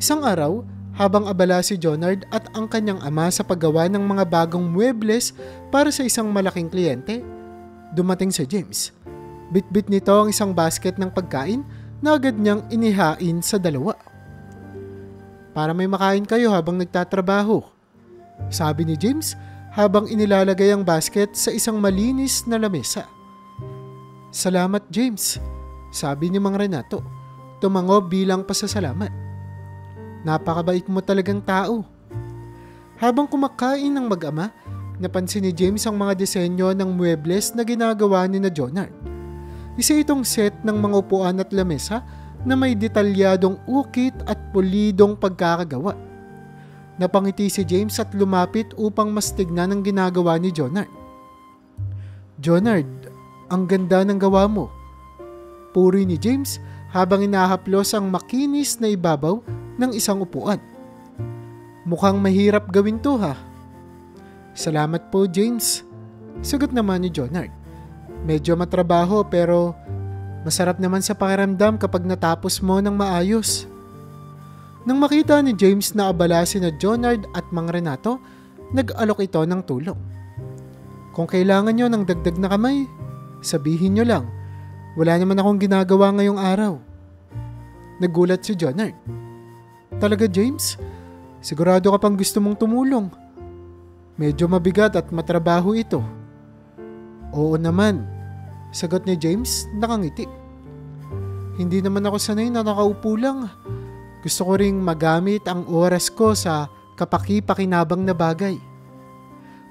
Isang araw, habang abala si Jonard at ang kanyang ama sa paggawa ng mga bagong muebles para sa isang malaking kliyente, dumating si James. Bit-bit nito ang isang basket ng pagkain na agad niyang inihain sa dalawa. Para may makain kayo habang nagtatrabaho, sabi ni James habang inilalagay ang basket sa isang malinis na lamesa. Salamat, James, sabi ni Mang Renato, tumango bilang pasasalamat. Napakabait mo talagang tao. Habang kumakain ng mag-ama, napansin ni James ang mga disenyo ng muebles na ginagawa ni na Jonard. Isa itong set ng mga upuan at lamesa na may detalyadong ukit at pulidong pagkakagawa. Napangiti si James at lumapit upang mas tignan ang ginagawa ni Jonard. Jonard, ang ganda ng gawa mo. Puri ni James habang inahaplos ang makinis na ibabaw ng isang upuan. Mukhang mahirap gawin to ha. Salamat po, James. Sagot naman ni Jonard. Medyo matrabaho pero masarap naman sa pakiramdam kapag natapos mo ng maayos. Nang makita ni James na abala sina Jonard at Mang Renato, nag-alok ito ng tulong. Kung kailangan nyo ng dagdag na kamay, sabihin nyo lang. Wala naman akong ginagawa ngayong araw. Nagulat si Jonard. Talaga, James? Sigurado ka pang gusto mong tumulong? Medyo mabigat at matrabaho ito. Oo naman, sagot ni James nakangiti. Hindi naman ako sanay na nakaupo lang. Gusto ko ring magamit ang oras ko sa kapaki-pakinabang na bagay.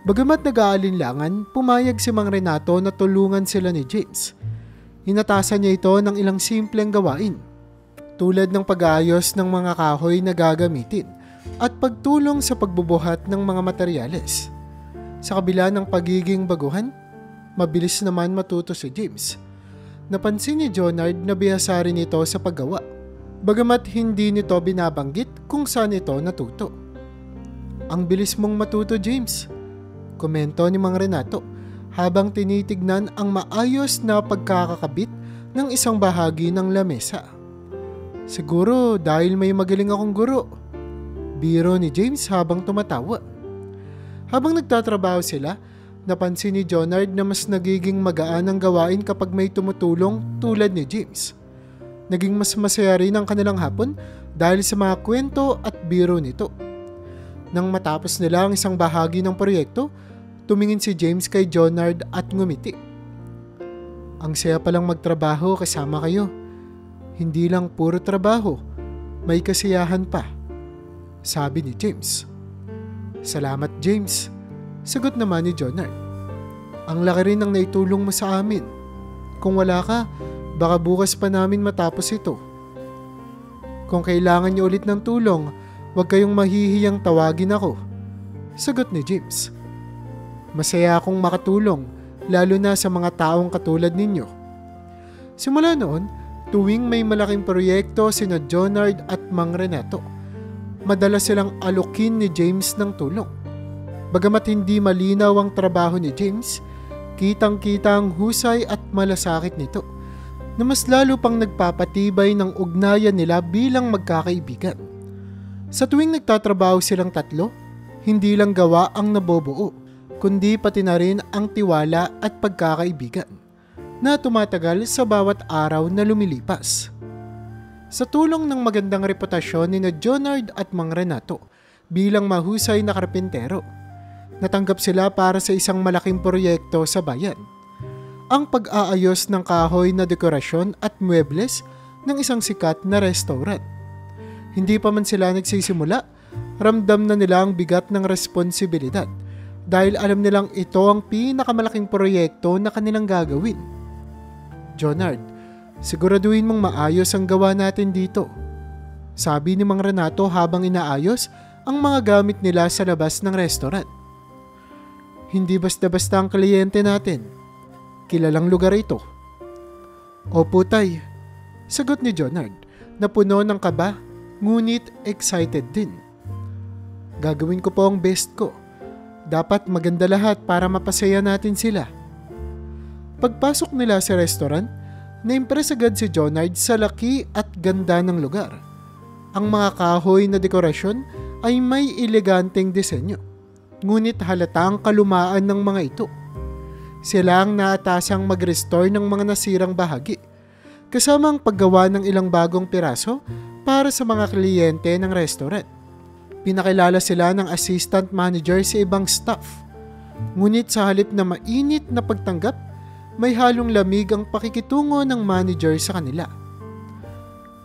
Bagamat nag-aalinlangan, pumayag si Mang Renato na tulungan sila ni James. Hinatasan niya ito ng ilang simpleng gawain, tulad ng pag-aayos ng mga kahoy na gagamitin at pagtulong sa pagbubuhat ng mga materyales. Sa kabila ng pagiging baguhan, mabilis naman matuto si James. Napansin ni Jonard na bihasa rin ito sa paggawa, bagamat hindi nito binabanggit kung saan ito natuto. Ang bilis mong matuto, James, komento ni Mang Renato habang tinitignan ang maayos na pagkakakabit ng isang bahagi ng lamesa. Siguro dahil may magaling akong guro, biro ni James habang tumatawa. Habang nagtatrabaho sila, napansin ni Jonard na mas nagiging magaan ang gawain kapag may tumutulong tulad ni James. Naging mas masaya rin ang kanilang hapon dahil sa mga kwento at biro nito. Nang matapos nila ang isang bahagi ng proyekto, tumingin si James kay Jonard at ngumiti. Ang saya palang magtrabaho kasama kayo. Hindi lang puro trabaho, may kasiyahan pa, sabi ni James. Salamat, James, sagot naman ni Jonard. Ang laki rin ng naitulong mo sa amin. Kung wala ka, baka bukas pa namin matapos ito. Kung kailangan niyo ulit ng tulong, huwag kayong mahihiyang tawagin ako, sagot ni James. Masaya akong makatulong, lalo na sa mga taong katulad ninyo. Simula noon, tuwing may malaking proyekto sina Jonard at Mang Renato, madalas silang alokin ni James ng tulong. Bagamat hindi malinaw ang trabaho ni James, kitang-kita ang husay at malasakit nito na mas lalo pang nagpapatibay ng ugnayan nila bilang magkakaibigan. Sa tuwing nagtatrabaho silang tatlo, hindi lang gawa ang nabobuo, kundi pati na rin ang tiwala at pagkakaibigan na tumatagal sa bawat araw na lumilipas. Sa tulong ng magandang reputasyon ni Jonard at Mang Renato bilang mahusay na karpintero, natanggap sila para sa isang malaking proyekto sa bayan. Ang pag-aayos ng kahoy na dekorasyon at muebles ng isang sikat na restaurant. Hindi pa man sila nagsisimula, ramdam na nila ang bigat ng responsibilidad dahil alam nilang ito ang pinakamalaking proyekto na kanilang gagawin. Jonard, siguraduhin mong maayos ang gawa natin dito, sabi ni Mang Renato habang inaayos ang mga gamit nila sa labas ng restaurant. Hindi basta-basta ang kliyente natin. Kilalang lugar ito. Opo, tay, sagot ni Jonard na puno ng kaba ngunit excited din. Gagawin ko po ang best ko. Dapat maganda lahat para mapasaya natin sila. Pagpasok nila sa restaurant, na-impress agad si Jonard sa laki at ganda ng lugar. Ang mga kahoy na dekorasyon ay may eleganteng disenyo, ngunit halata ang kalumaan ng mga ito. Sila ang naatasang mag-restore ng mga nasirang bahagi, kasama ang paggawa ng ilang bagong piraso para sa mga kliyente ng restaurant. Pinakilala sila ng assistant manager sa ibang staff, ngunit sa halip na mainit na pagtanggap, may halong lamig ang pakikitungo ng manager sa kanila.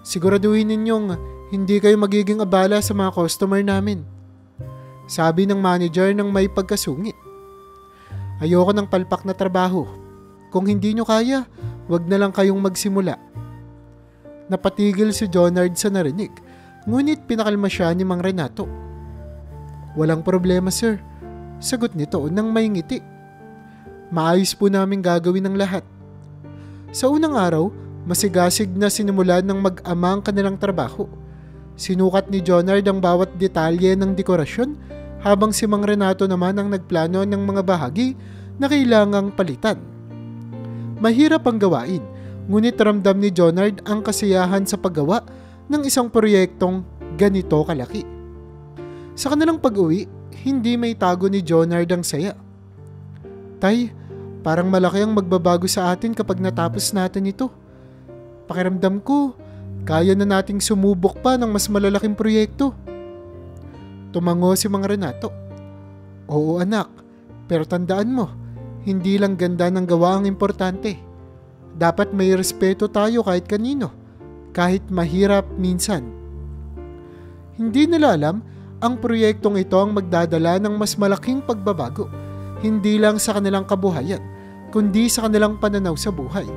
Siguraduhin ninyong hindi kayo magiging abala sa mga customer namin, sabi ng manager ng may pagkasungit. Ayoko ng palpak na trabaho. Kung hindi nyo kaya, wag na lang kayong magsimula. Napatigil si Jonard sa narinig, ngunit pinakalma siya ni Mang Renato. Walang problema, sir, sagot nito nang may ngiti. Maayos po namin gagawin ang lahat. Sa unang araw, masigasig na sinimulan ng mag-ama ang kanilang trabaho. Sinukat ni Jonard ang bawat detalye ng dekorasyon habang si Mang Renato naman ang nagplano ng mga bahagi na kailangang palitan. Mahirap ang gawain, ngunit ramdam ni Jonard ang kasiyahan sa paggawa ng isang proyektong ganito kalaki. Sa kanilang pag-uwi, hindi may tago ni Jonard ang saya. Tay, parang malaki ang magbabago sa atin kapag natapos natin ito. Pakiramdam ko, kaya na nating sumubok pa ng mas malalaking proyekto. Tumango si Mang Renato. Oo anak, pero tandaan mo, Hindi lang ganda ng gawa ang importante. Dapat may respeto tayo kahit kanino, kahit mahirap minsan. Hindi nila alam, ang proyektong ito ang magdadala ng mas malaking pagbabago, hindi lang sa kanilang kabuhayan, kundi sa kanilang pananaw sa buhay.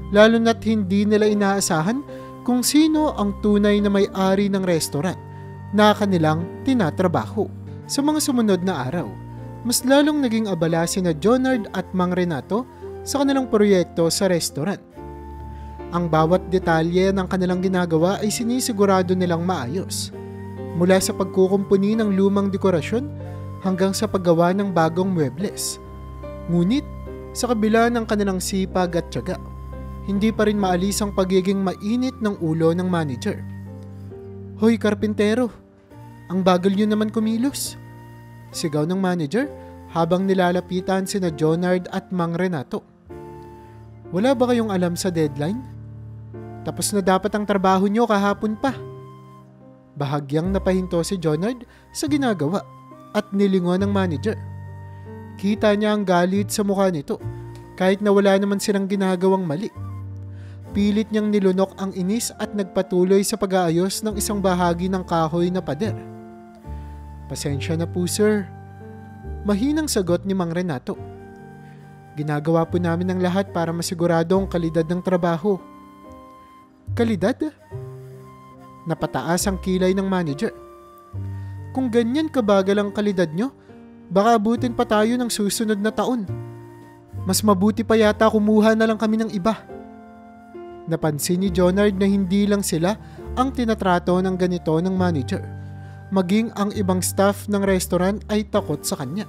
Lalo na't hindi nila inaasahan kung sino ang tunay na may-ari ng restaurant na kanilang tinatrabaho. Sa mga sumunod na araw, mas lalong naging abala sina Jonard at Mang Renato sa kanilang proyekto sa restaurant. Ang bawat detalye ng kanilang ginagawa ay sinisigurado nilang maayos. Mula sa pagkukumpuni ng lumang dekorasyon hanggang sa paggawa ng bagong muebles. Ngunit, sa kabila ng kanilang sipag at tiyaga, hindi pa rin maalis ang pagiging mainit ng ulo ng manager. "Hoy, karpintero, ang bagal nyo naman kumilos," sigaw ng manager habang nilalapitan sina Jonard at Mang Renato. "Wala ba kayong alam sa deadline? Tapos na dapat ang trabaho nyo kahapon pa." Bahagyang napahinto si Jonard sa ginagawa at nilingon ng manager. Kita niya ang galit sa mukha nito kahit na wala naman silang ginagawang mali. Pilit niyang nilunok ang inis at nagpatuloy sa pag-aayos ng isang bahagi ng kahoy na pader. "Pasensya na po, sir," mahinang sagot ni Mang Renato. "Ginagawa po namin ang lahat para masigurado ang kalidad ng trabaho." "Kalidad?" Napataas ang kilay ng manager. "Kung ganyan kabagal ang kalidad nyo, baka abutin pa tayo ng susunod na taon. Mas mabuti pa yata kumuha na lang kami ng iba." Napansin ni Jonard na hindi lang sila ang tinatrato ng ganito ng manager. Maging ang ibang staff ng restaurant ay takot sa kanya.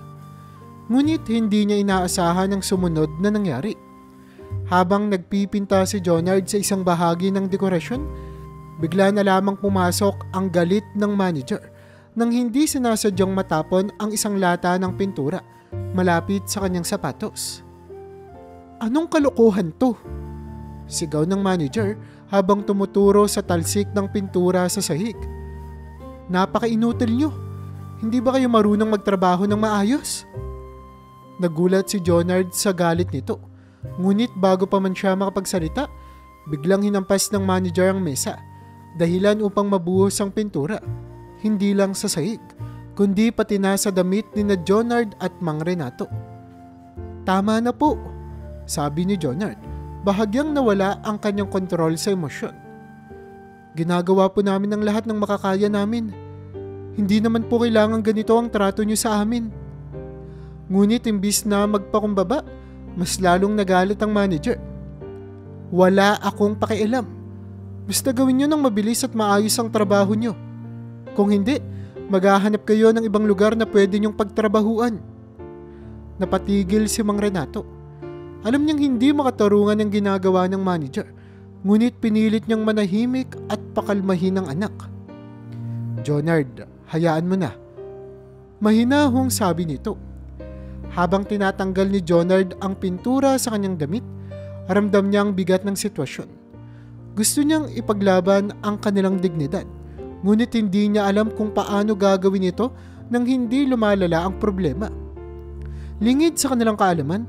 Ngunit hindi niya inaasahan ang sumunod na nangyari. Habang nagpipinta si Jonard sa isang bahagi ng dekorasyon, bigla na lamang pumasok ang galit ng manager nang hindi sinasadyang matapon ang isang lata ng pintura malapit sa kanyang sapatos. "Anong kalokohan to?" sigaw ng manager habang tumuturo sa talsik ng pintura sa sahig. "Napaka-inutil nyo. Hindi ba kayo marunong magtrabaho ng maayos?" Nagulat si Jonard sa galit nito. Ngunit bago pa man siya makapagsalita, biglang hinampas ng manager ang mesa, dahilan upang mabuhos ang pintura. Hindi lang sa sahig, kundi pati na sa damit ni na Jonard at Mang Renato. "Tama na po," sabi ni Jonard. Bahagyang nawala ang kanyang kontrol sa emosyon. "Ginagawa po namin ang lahat ng makakaya namin. Hindi naman po kailangan ganito ang trato niyo sa amin." Ngunit imbis na magpakumbaba, mas lalong nagalit ang manager. "Wala akong pakialam. Basta gawin niyo ng mabilis at maayos ang trabaho niyo. Kung hindi, maghahanap kayo ng ibang lugar na pwede niyong pagtrabahuan." Napatigil si Mang Renato. Alam niyang hindi makatarungan ang ginagawa ng manager, ngunit pinilit niyang manahimik at pakalmahin ang anak. "Jonard, hayaan mo na," mahinahong sabi nito. Habang tinatanggal ni Jonard ang pintura sa kanyang damit, ramdam niya ang bigat ng sitwasyon. Gusto niyang ipaglaban ang kanilang dignidad, ngunit hindi niya alam kung paano gagawin ito nang hindi lumalala ang problema. Lingid sa kanilang kaalaman,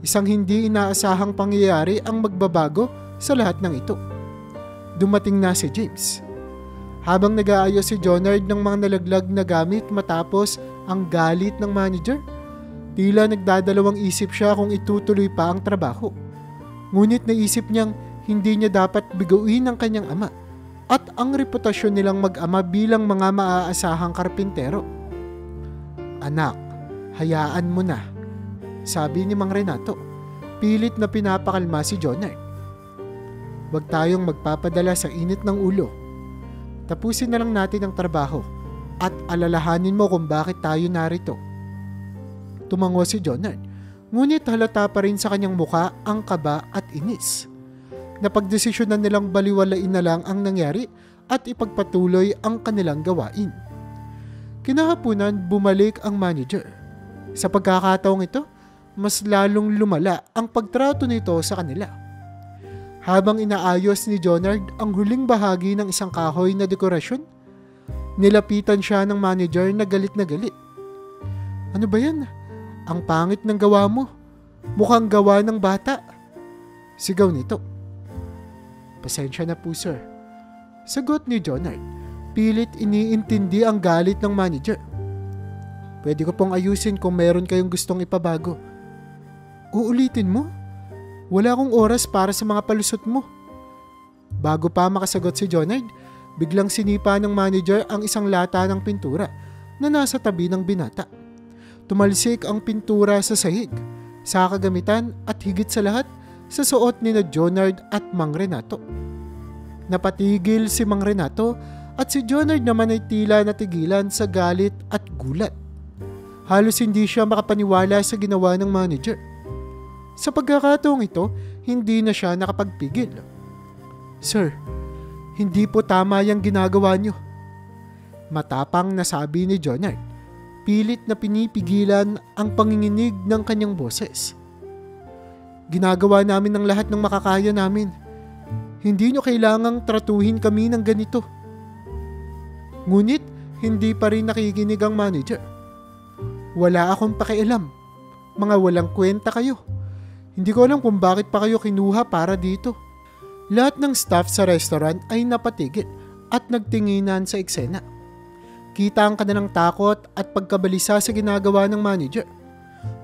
isang hindi inaasahang pangyayari ang magbabago sa lahat ng ito. Dumating na si James. Habang nag-aayos si Jonard ng mga nalaglag na gamit matapos ang galit ng manager, tila nagdadalawang isip siya kung itutuloy pa ang trabaho. Ngunit naisip niyang hindi niya dapat biguin ang kanyang ama at ang reputasyon nilang mag-ama bilang mga maaasahang karpintero. "Anak, hayaan mo na," sabi ni Mang Renato. Pilit na pinapakalma si Jonard. "Huwag tayong magpapadala sa init ng ulo. Tapusin na lang natin ang trabaho at alalahanin mo kung bakit tayo narito." Tumango si Jonard, ngunit halata pa rin sa kanyang muka ang kaba at inis. Napagdesisyonan nilang baliwalain na lang ang nangyari at ipagpatuloy ang kanilang gawain. Kinahaponan, bumalik ang manager. Sa pagkakataong ito, mas lalong lumala ang pagtrato nito sa kanila. Habang inaayos ni Jonard ang huling bahagi ng isang kahoy na dekorasyon, nilapitan siya ng manager na galit na galit. "Ano ba yan? Ang pangit ng gawa mo. Mukhang gawa ng bata. Sigaw nito. Pasensya na po sir. Sagot ni Jonard. Pilit iniintindi ang galit ng manager. Pwede ko pong ayusin kung meron kayong gustong ipabago. Uulitin mo? Wala akong oras para sa mga palusot mo. Bago pa makasagot si Jonard, biglang sinipa ng manager ang isang lata ng pintura na nasa tabi ng binata. Tumalsik ang pintura sa sahig, sa kagamitan at higit sa lahat sa suot ni na Jonard at Mang Renato. Napatigil si Mang Renato at si Jonard naman ay tila natigilan sa galit at gulat. Halos hindi siya makapaniwala sa ginawa ng manager. Sa pagkakataong ito, hindi na siya nakapagpigil. Sir, hindi po tama yung ginagawa niyo. Matapang na sabi ni Jonard. Pilit na pinipigilan ang panginginig ng kanyang boses. Ginagawa namin ang lahat ng makakaya namin. Hindi niyo kailangang tratuhin kami ng ganito. Ngunit, hindi pa rin nakikinig ang manager. Wala akong pakialam. Mga walang kwenta kayo. Hindi ko alam kung bakit pa kayo kinuha para dito. Lahat ng staff sa restaurant ay napatigil at nagtinginan sa eksena. Kita ang kanilang takot at pagkabalisa sa ginagawa ng manager.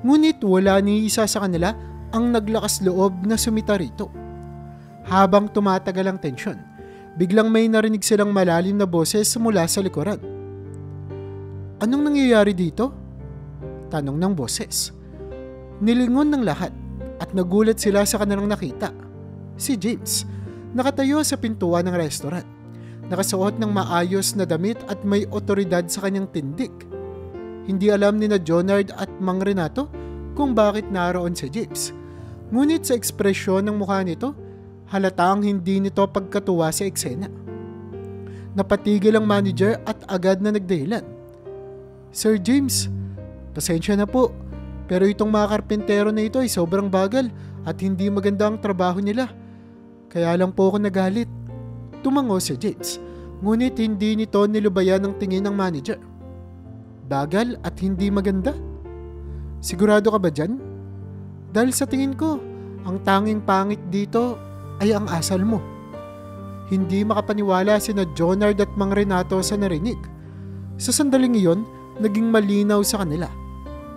Ngunit wala ni isa sa kanila ang naglakas loob na sumita rito. Habang tumatagal ang tensyon, biglang may narinig silang malalim na boses mula sa likuran. Anong nangyayari dito? Tanong ng boses. Nilingon ng lahat at nagulat sila sa kanilang nakita. Si James, nakatayo sa pintuan ng restaurant. Nakasuot ng maayos na damit at may otoridad sa kanyang tindig. Hindi alam ni na Jonard at Mang Renato kung bakit naroon si James. Ngunit sa ekspresyon ng mukha nito, halatang hindi nito pagkatuwa sa eksena. Napatigil ang manager at agad na nagdahilan. Sir James, pasensya na po, pero itong mga karpentero na ito ay sobrang bagal at hindi maganda ang trabaho nila. Kaya lang po ako nagalit. Tumango si James, ngunit hindi nito nilubayan ang tingin ng manager. Bagal at hindi maganda? Sigurado ka ba dyan? Dahil sa tingin ko, ang tanging pangit dito ay ang asal mo. Hindi makapaniwala sina Jonard at Mang Renato sa narinig. Sa sandaling iyon, naging malinaw sa kanila.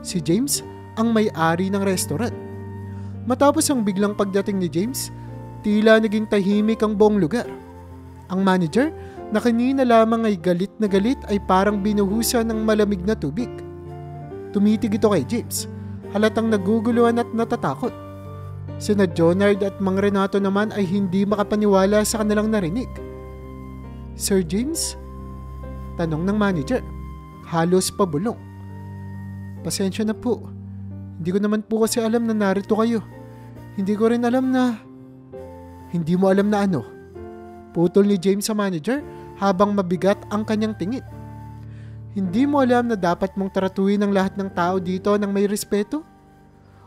Si James ang may-ari ng restaurant. Matapos ang biglang pagdating ni James, tila naging tahimik ang buong lugar. Ang manager, na kanina lamang ay galit na galit, ay parang binuhusan ng malamig na tubig. Tumitig ito kay James, halatang naguguluhan at natatakot. Sina Jonard at Mang Renato naman ay hindi makapaniwala sa kanilang narinig. Sir James? Tanong ng manager, halos pabulong. Pasensya na po. Hindi ko naman po kasi alam na narito kayo. Hindi ko rin alam na... Hindi mo alam na ano? Putol ni James sa manager habang mabigat ang kanyang tingin. Hindi mo alam na dapat mong tratuhin ang lahat ng tao dito ng may respeto?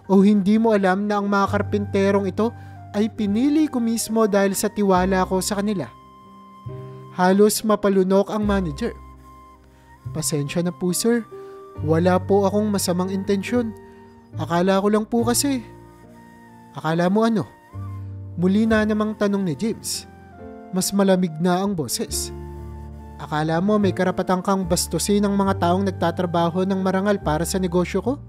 O hindi mo alam na ang mga karpenterong ito ay pinili ko mismo dahil sa tiwala ko sa kanila? Halos mapalunok ang manager. Pasensya na po sir. Wala po akong masamang intensyon. Akala ko lang po kasi. Akala mo ano? Muli na namang tanong ni James. Mas malamig na ang boses. Akala mo may karapatan kang bastusin ng mga taong nagtatrabaho ng marangal para sa negosyo ko?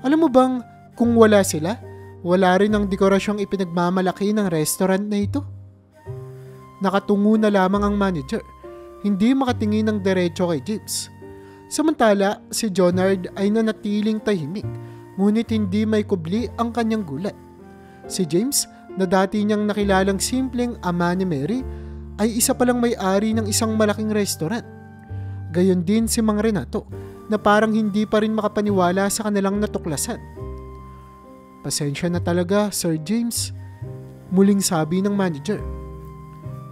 Alam mo bang kung wala sila, wala rin ang dekorasyong ipinagmamalaki ng restaurant na ito? Nakatungo na lamang ang manager, hindi makatingin ng diretso kay James. Samantala, si Jonard ay nanatiling tahimik, ngunit hindi may kubli ang kanyang gulat. Si James, na dati niyang nakilalang simpleng ama ni Mary, ay isa palang may-ari ng isang malaking restaurant. Gayon din si Mang Renato, na parang hindi pa rin makapaniwala sa kanilang natuklasan. Pasensya na talaga, Sir James. Muling sabi ng manager.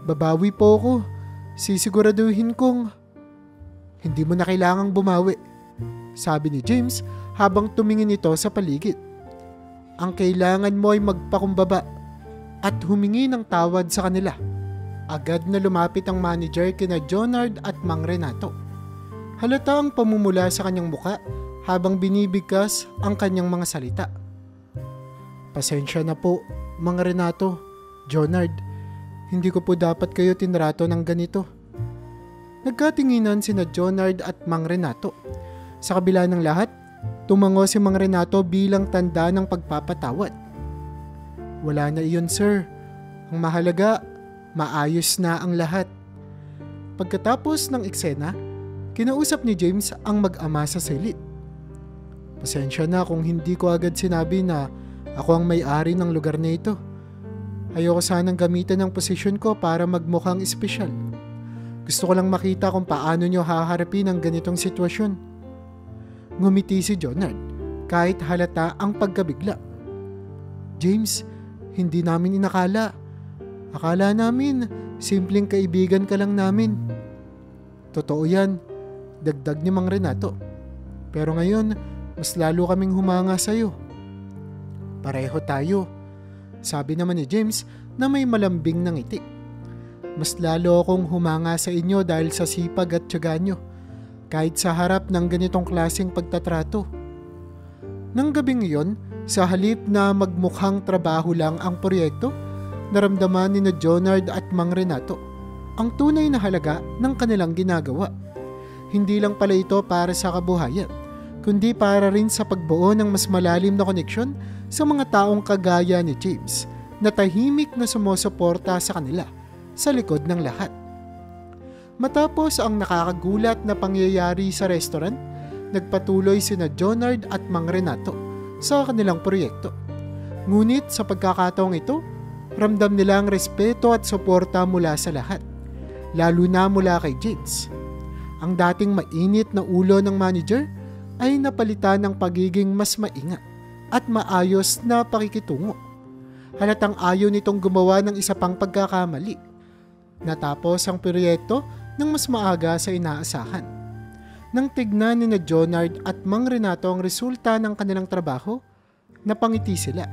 Babawi po ako. Sisiguraduhin kong... Hindi mo na kailangang bumawi, sabi ni James habang tumingin ito sa paligid. Ang kailangan mo ay magpakumbaba at humingi ng tawad sa kanila. Agad na lumapit ang manager kina Jonard at Mang Renato. Halata ang pamumula sa kanyang muka habang binibigkas ang kanyang mga salita. Pasensya na po, Mang Renato, Jonard. Hindi ko po dapat kayo tinrato ng ganito. Nagkatinginan sina Jonard at Mang Renato. Sa kabila ng lahat, tumango si Mang Renato bilang tanda ng pagpapatawad. Wala na iyon, sir. Ang mahalaga, maayos na ang lahat. Pagkatapos ng eksena, kinausap ni James ang mag-ama sa silid. Pasensya na kung hindi ko agad sinabi na ako ang may-ari ng lugar na ito. Ayoko sanang gamitan ng posisyon ko para magmukhang espesyal. Gusto ko lang makita kung paano nyo haharapin ang ganitong sitwasyon. Ngumiti si Jonard kahit halata ang pagkabigla. James, hindi namin inakala. Akala namin, simpleng kaibigan ka lang namin. Totoo yan, dagdag ni Mang Renato. Pero ngayon, mas lalo kaming humanga sa'yo. Pareho tayo, sabi naman ni James na may malambing na ngiti. Mas lalo akong humanga sa inyo dahil sa sipag at tiyaga nyo, kahit sa harap ng ganitong klaseng pagtatrato. Nang gabing iyon, sa halip na magmukhang trabaho lang ang proyekto, naramdaman ni Jonard at Mang Renato ang tunay na halaga ng kanilang ginagawa. Hindi lang pala ito para sa kabuhayan, kundi para rin sa pagbuo ng mas malalim na koneksyon sa mga taong kagaya ni James na tahimik na sumusuporta sa kanila sa likod ng lahat. Matapos ang nakakagulat na pangyayari sa restaurant, nagpatuloy sina Jonard at Mang Renato sa kanilang proyekto. Ngunit sa pagkakataong ito, ramdam nila ang respeto at suporta mula sa lahat, lalo na mula kay James. Ang dating mainit na ulo ng manager ay napalitan ng pagiging mas maingat at maayos na pakikitungo. Halatang ayaw nitong gumawa ng isa pang pagkakamali. Natapos ang proyekto ng mas maaga sa inaasahan. Nang tignan ni Jonard at Mang Renato ang resulta ng kanilang trabaho, napangiti sila.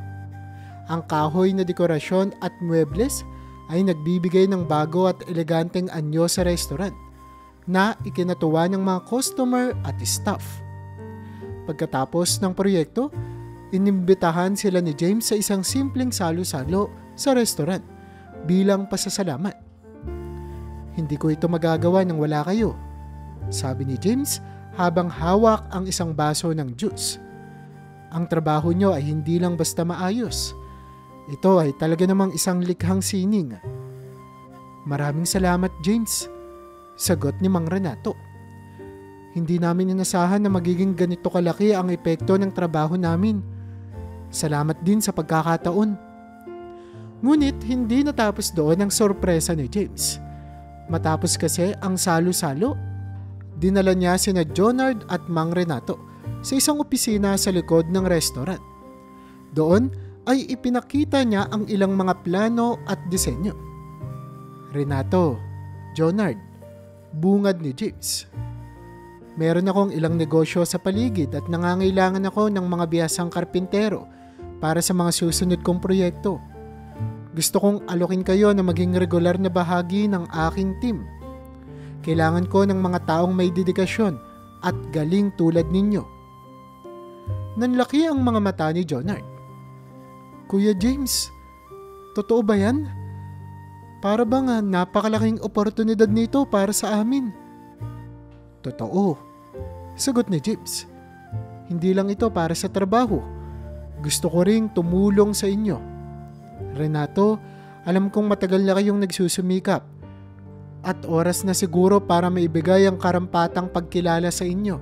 Ang kahoy na dekorasyon at muebles ay nagbibigay ng bago at eleganteng anyo sa restaurant na ikinatuwa ng mga customer at staff. Pagkatapos ng proyekto, inimbitahan sila ni James sa isang simpleng salo-salo sa restaurant bilang pasasalamat. Hindi ko ito magagawa nang wala kayo, sabi ni James habang hawak ang isang baso ng juice. Ang trabaho nyo ay hindi lang basta maayos. Ito ay talaga namang isang likhang sining. Maraming salamat, James, sagot ni Mang Renato. Hindi namin inasahan na magiging ganito kalaki ang epekto ng trabaho namin. Salamat din sa pagkakataon. Ngunit hindi natapos doon ang sorpresa ni James. Matapos kasi ang salo-salo, dinala niya sina Jonard at Mang Renato sa isang opisina sa likod ng restaurant. Doon ay ipinakita niya ang ilang mga plano at disenyo. Renato, Jonard, bungad ni James. Meron akong ilang negosyo sa paligid at nangangailangan ako ng mga bihasang karpintero para sa mga susunod kong proyekto. Gusto kong alokin kayo na maging regular na bahagi ng aking team. Kailangan ko ng mga taong may dedikasyon at galing tulad ninyo. Nanlaki ang mga mata ni Jonard. Kuya James, totoo ba yan? Para bang napakalaking oportunidad nito para sa amin? Totoo, sagot ni James. Hindi lang ito para sa trabaho. Gusto ko ring tumulong sa inyo. Renato, alam kong matagal na kayong nagsusumikap at oras na siguro para maibigay ang karampatang pagkilala sa inyo.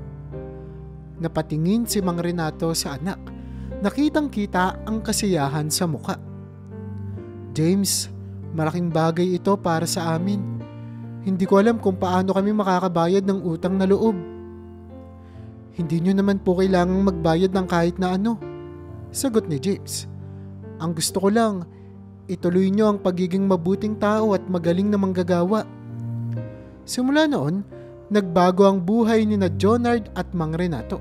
Napatingin si Mang Renato sa anak. Nakitang-kita ang kasiyahan sa muka. James, malaking bagay ito para sa amin. Hindi ko alam kung paano kami makakabayad ng utang na loob. Hindi nyo naman po kailangang magbayad ng kahit na ano, sagot ni James. Ang gusto ko lang, ituloy nyo ang pagiging mabuting tao at magaling na manggagawa. Simula noon, nagbago ang buhay ni Jonard at Mang Renato.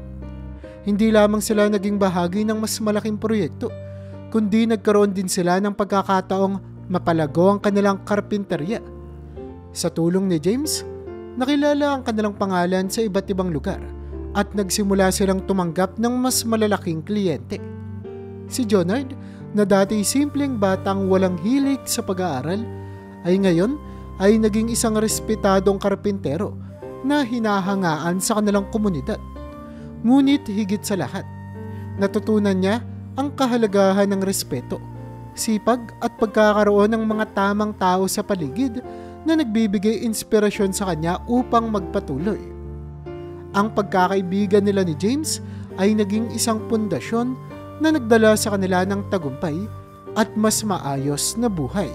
Hindi lamang sila naging bahagi ng mas malaking proyekto, kundi nagkaroon din sila ng pagkakataong mapalago ang kanilang karpinterya. Sa tulong ni James, nakilala ang kanilang pangalan sa iba't ibang lugar at nagsimula silang tumanggap ng mas malalaking kliyente. Si Jonard, na dati simpleng batang walang hilig sa pag-aaral ay ngayon ay naging isang respetadong karpintero na hinahangaan sa kanilang komunidad. Ngunit higit sa lahat, natutunan niya ang kahalagahan ng respeto, sipag at pagkakaroon ng mga tamang tao sa paligid na nagbibigay inspirasyon sa kanya upang magpatuloy. Ang pagkakaibigan nila ni James ay naging isang pundasyon na nagdala sa kanila ng tagumpay at mas maayos na buhay.